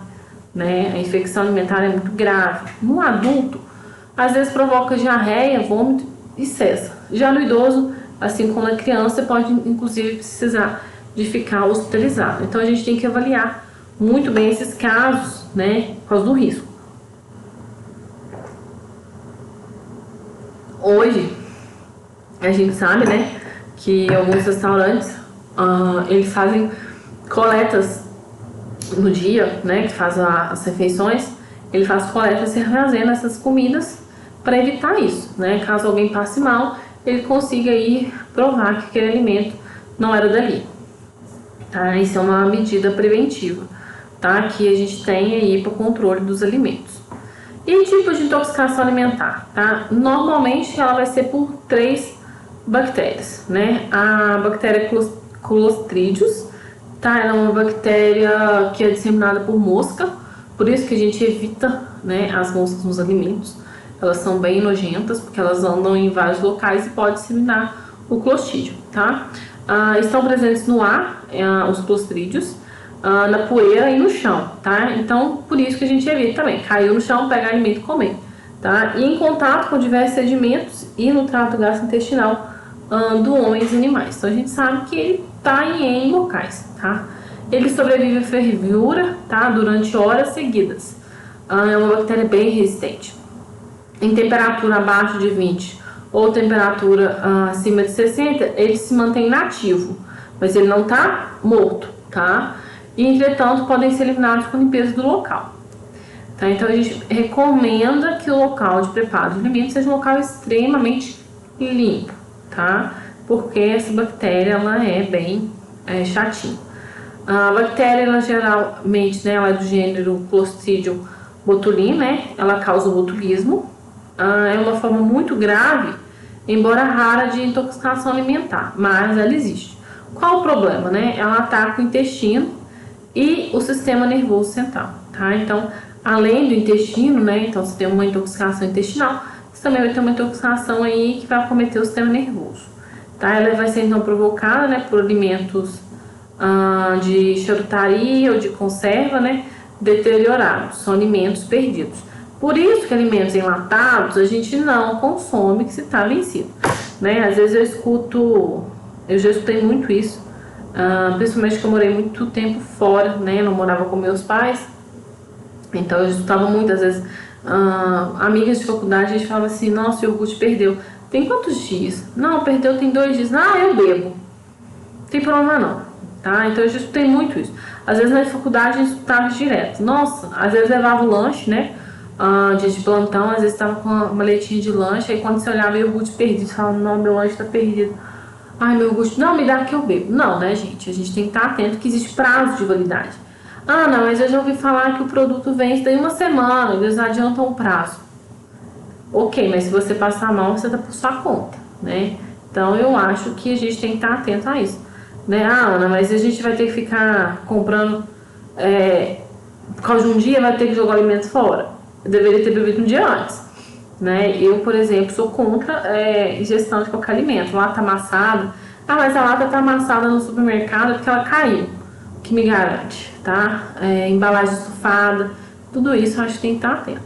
né? A infecção alimentar é muito grave. No adulto, às vezes provoca diarreia, vômito e cessa. Já no idoso, assim como na criança, pode inclusive precisar de ficar hospitalizado. Então a gente tem que avaliar muito bem esses casos, né? Por causa do risco. Hoje, a gente sabe, né, que alguns restaurantes, eles fazem coletas no dia, né, que faz as refeições, ele faz coletas e armazena essas comidas para evitar isso, né, caso alguém passe mal, ele consiga aí provar que aquele alimento não era dali, tá? Isso é uma medida preventiva, tá, que a gente tem aí para o controle dos alimentos. E tipo de intoxicação alimentar, tá? Normalmente ela vai ser por 3 bactérias, né? A bactéria Clostridium, tá? Ela é uma bactéria que é disseminada por mosca, por isso que a gente evita, né, as moscas nos alimentos. Elas são bem nojentas, porque elas andam em vários locais e podem disseminar o Clostridium, tá? Estão presentes no ar, os Clostridiums, na poeira e no chão, tá? Então, por isso que a gente evita também. Caiu no chão, pegar alimento e comer, tá? E em contato com diversos sedimentos e no trato gastrointestinal do homem e dos animais. Então, a gente sabe que ele tá em N locais, tá? Ele sobrevive à fervura, tá? Durante horas seguidas. É uma bactéria bem resistente. Em temperatura abaixo de 20 ou temperatura acima de 60, ele se mantém inativo, mas ele não tá morto, tá? E, entretanto, podem ser eliminados com limpeza do local. Tá? Então, a gente recomenda que o local de preparo de alimentos seja um local extremamente limpo, tá? Porque essa bactéria, ela é bem chatinha. A bactéria, ela geralmente, né, ela é do gênero Clostridium botulinum, né? Ela causa o botulismo. É uma forma muito grave, embora rara, de intoxicação alimentar, mas ela existe. Qual o problema, né? Ela ataca o intestino e o sistema nervoso central, tá? Então, além do intestino, né? Então, você tem uma intoxicação intestinal, você também vai ter uma intoxicação aí que vai acometer o sistema nervoso, tá? Ela vai ser, então, provocada, né, por alimentos de charutaria ou de conserva, né, deteriorados, são alimentos perdidos. Por isso que alimentos enlatados a gente não consome que se está vencido, né? Às vezes eu já escutei muito isso, principalmente que eu morei muito tempo fora, né? Eu não morava com meus pais, então eu escutava muitas vezes amigas de faculdade, a gente falava assim: nossa, o iogurte perdeu. Tem quantos dias? Não, perdeu tem 2 dias. Ah, eu bebo. Não tem problema não, tá? Então eu já escutei muito isso. Às vezes na faculdade a gente escutava direto. Nossa, às vezes levava o lanche, né? Dia de plantão, às vezes tava com uma letinha de lanche, aí quando você olhava o iogurte perdido, você falava: não, meu lanche tá perdido. Ai, meu iogurte, não, me dá que eu bebo. Não, né, gente? A gente tem que estar atento que existe prazo de validade. Ah, não, mas eu já ouvi falar que o produto vence daí 1 semana, eles adiantam o prazo. Ok, mas se você passar mal, você tá por sua conta, né? Então eu acho que a gente tem que estar atento a isso, né? Ah, Ana, mas a gente vai ter que ficar comprando por causa de um dia, vai ter que jogar o alimento fora. Eu deveria ter bebido um dia antes, né? Eu, por exemplo, sou contra ingestão de qualquer alimento. Lata amassada. Ah, mas a lata tá amassada no supermercado porque ela caiu. O que me garante, tá? Embalagem estufada. Tudo isso eu acho que tem que estar atento.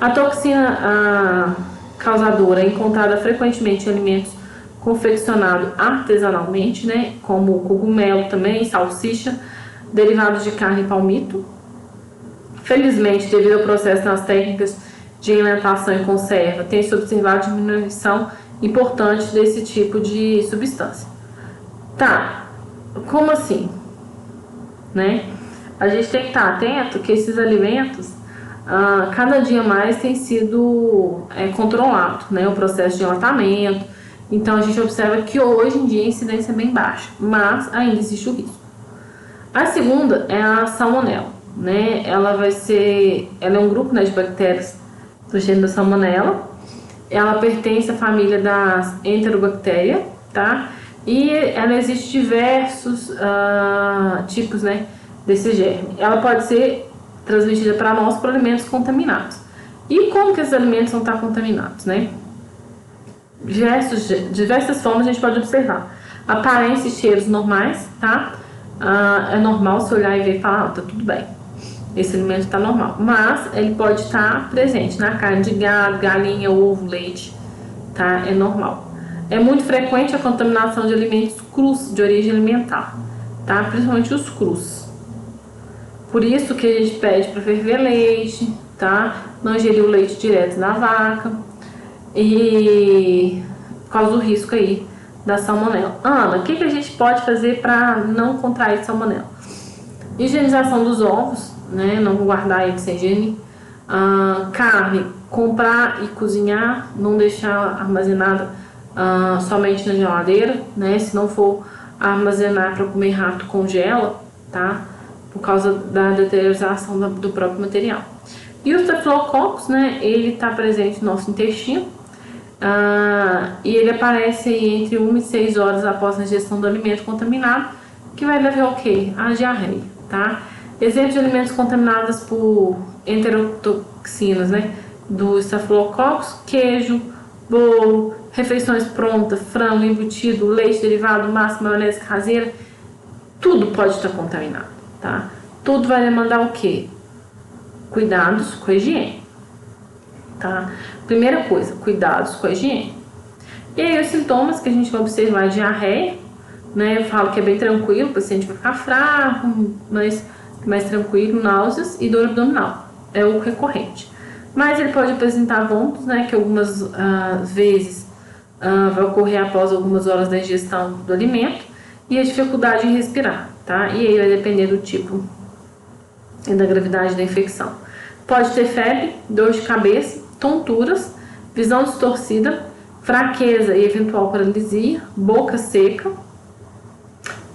A toxina causadora é encontrada frequentemente em alimentos confeccionados artesanalmente, né? Como cogumelo também, salsicha, derivados de carne e palmito. Felizmente, devido ao processo nas técnicas de alimentação e conserva, tem-se observado diminuição importante desse tipo de substância. Tá, como assim? Né? A gente tem que estar atento que esses alimentos, cada dia mais tem sido controlado, né? O processo de enlatamento. Então, a gente observa que hoje em dia a incidência é bem baixa, mas ainda existe o risco. A segunda é a salmonela. Né? Ela é um grupo, né, de bactérias do gênero Salmonella. Ela pertence à família das Enterobacteria, tá? E ela existe diversos tipos, né, desse germe. Ela pode ser transmitida para nós por alimentos contaminados. E como que esses alimentos vão estar contaminados, né? Diversas formas a gente pode observar. Aparência e cheiros normais, tá? É normal você olhar e ver e falar, tá tudo bem. Esse alimento tá normal. Mas ele pode estar presente na carne de gado, galinha, ovo, leite, tá? É normal. É muito frequente a contaminação de alimentos crus de origem alimentar, tá? Principalmente os crus. Por isso que a gente pede para ferver leite, tá? Não ingerir o leite direto da vaca. E por causa do risco aí da salmonela. Ana, o que a gente pode fazer para não contrair salmonela? Higienização dos ovos, né? Não guardar eles sem higiene. Carne, comprar e cozinhar, não deixar armazenada somente na geladeira, né? Se não for armazenar para comer rápido, congela, tá? Por causa da deterioração do próprio material. E os estafilococos, né? Ele está presente no nosso intestino. E ele aparece aí entre 1 e 6 horas após a ingestão do alimento contaminado, que vai levar ao quê? A diarreia, tá? Exemplos de alimentos contaminados por enterotoxinas, né? Do estafilococos: queijo, bolo, refeições prontas, frango embutido, leite derivado, massa, maionese caseira, tudo pode estar contaminado, tá? Tudo vai demandar o quê? Cuidados com a higiene, tá? Primeira coisa, cuidados com a higiene. E aí os sintomas que a gente vai observar é diarreia, né? Eu falo que é bem tranquilo, o paciente vai ficar fraco, mas mais tranquilo, náuseas e dor abdominal, é o recorrente. Mas ele pode apresentar vômitos, né? Que algumas vezes vai ocorrer após algumas horas da ingestão do alimento, e a dificuldade em respirar, tá? E aí vai depender do tipo e da gravidade da infecção. Pode ter febre, dor de cabeça, tonturas, visão distorcida, fraqueza e eventual paralisia, boca seca.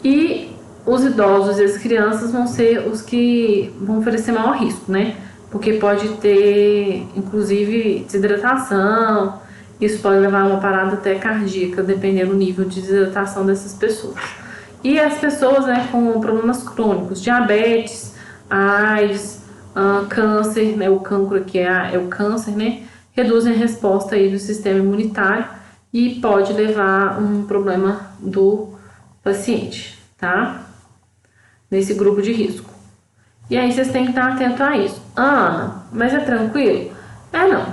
E os idosos e as crianças vão ser os que vão oferecer maior risco, né? Porque pode ter, inclusive, desidratação. Isso pode levar a uma parada até cardíaca, dependendo do nível de desidratação dessas pessoas. E as pessoas, né, com problemas crônicos, diabetes, AIDS, câncer, né, o cancro aqui é o câncer, né, reduzem a resposta aí do sistema imunitário e pode levar um problema do paciente, tá? Nesse grupo de risco. E aí vocês têm que estar atentos a isso. Ana, mas é tranquilo? Não,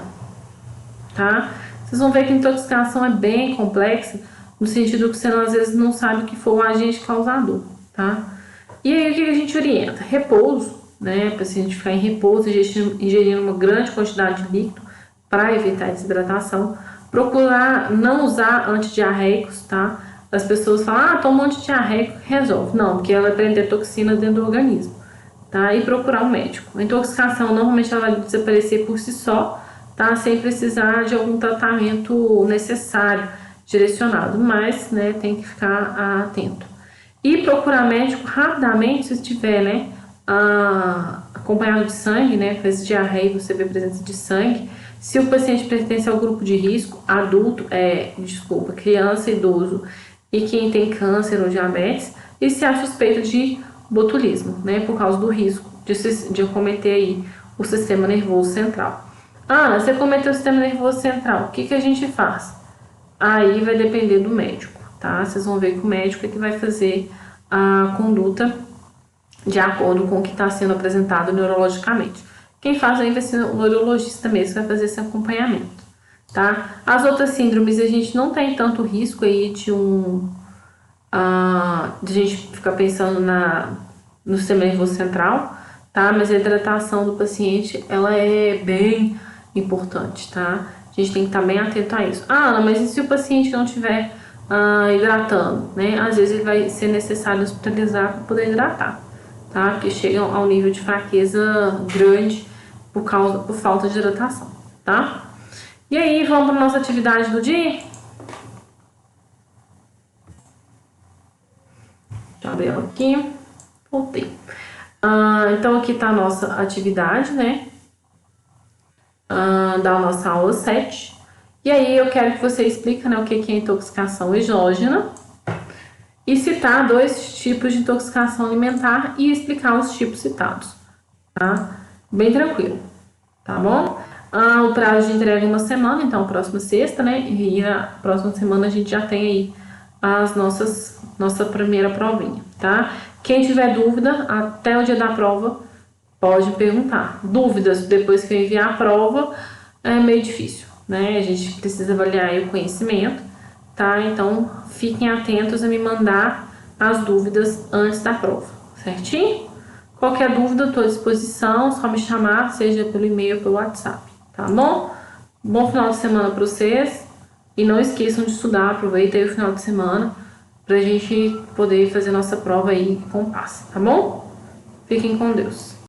tá? Vocês vão ver que a intoxicação é bem complexa, no sentido que você às vezes não sabe o que foi o agente causador, tá? E aí o que a gente orienta? Repouso, né? Para a gente ficar em repouso, ingerindo uma grande quantidade de líquido para evitar a desidratação. Procurar não usar antidiarreicos, tá? As pessoas falam, toma um antidiarreico, resolve. Não, porque ela vai prender toxina dentro do organismo, tá? E procurar um médico. A intoxicação normalmente ela vai desaparecer por si só, tá? Sem precisar de algum tratamento necessário, direcionado, mas, né, tem que ficar atento. E procurar médico rapidamente se estiver, né, acompanhado de sangue, né, faz diarreia, você vê presença de sangue. Se o paciente pertence ao grupo de risco, adulto, criança, idoso e quem tem câncer ou diabetes, e se há suspeita de botulismo, né, por causa do risco de acometer aí o sistema nervoso central. Você acometeu o sistema nervoso central, o que a gente faz? Aí vai depender do médico, tá? Vocês vão ver que o médico é que vai fazer a conduta de acordo com o que está sendo apresentado neurologicamente. Quem faz aí vai ser o neurologista mesmo, que vai fazer esse acompanhamento, tá? As outras síndromes, a gente não tem tanto risco aí de a gente ficar pensando no sistema nervoso central, tá? Mas a hidratação do paciente, ela é bem importante, tá? A gente tem que estar bem atento a isso. Ana, mas e se o paciente não estiver hidratando, né? Às vezes ele vai ser necessário hospitalizar para poder hidratar, tá? Porque chegam ao nível de fraqueza grande por falta de hidratação, tá? E aí, vamos para nossa atividade do dia? Deixa eu abrir ela aqui. Voltei. Então, aqui está a nossa atividade, né? Da nossa aula 7. E aí, eu quero que você explique, né, o que é intoxicação exógena e citar 2 tipos de intoxicação alimentar e explicar os tipos citados, tá? Bem tranquilo, tá bom? O prazo de entrega é 1 semana, então próxima sexta, né? E na próxima semana a gente já tem aí nossa primeira provinha, tá? Quem tiver dúvida, até o dia da prova, pode perguntar. Dúvidas depois que eu enviar a prova é meio difícil, né? A gente precisa avaliar aí o conhecimento, tá? Então, fiquem atentos a me mandar as dúvidas antes da prova, certinho? Qualquer dúvida, estou à disposição, só me chamar, seja pelo e-mail ou pelo WhatsApp, tá bom? Bom final de semana para vocês e não esqueçam de estudar, aproveitem o final de semana pra gente poder fazer nossa prova aí com paz, tá bom? Fiquem com Deus.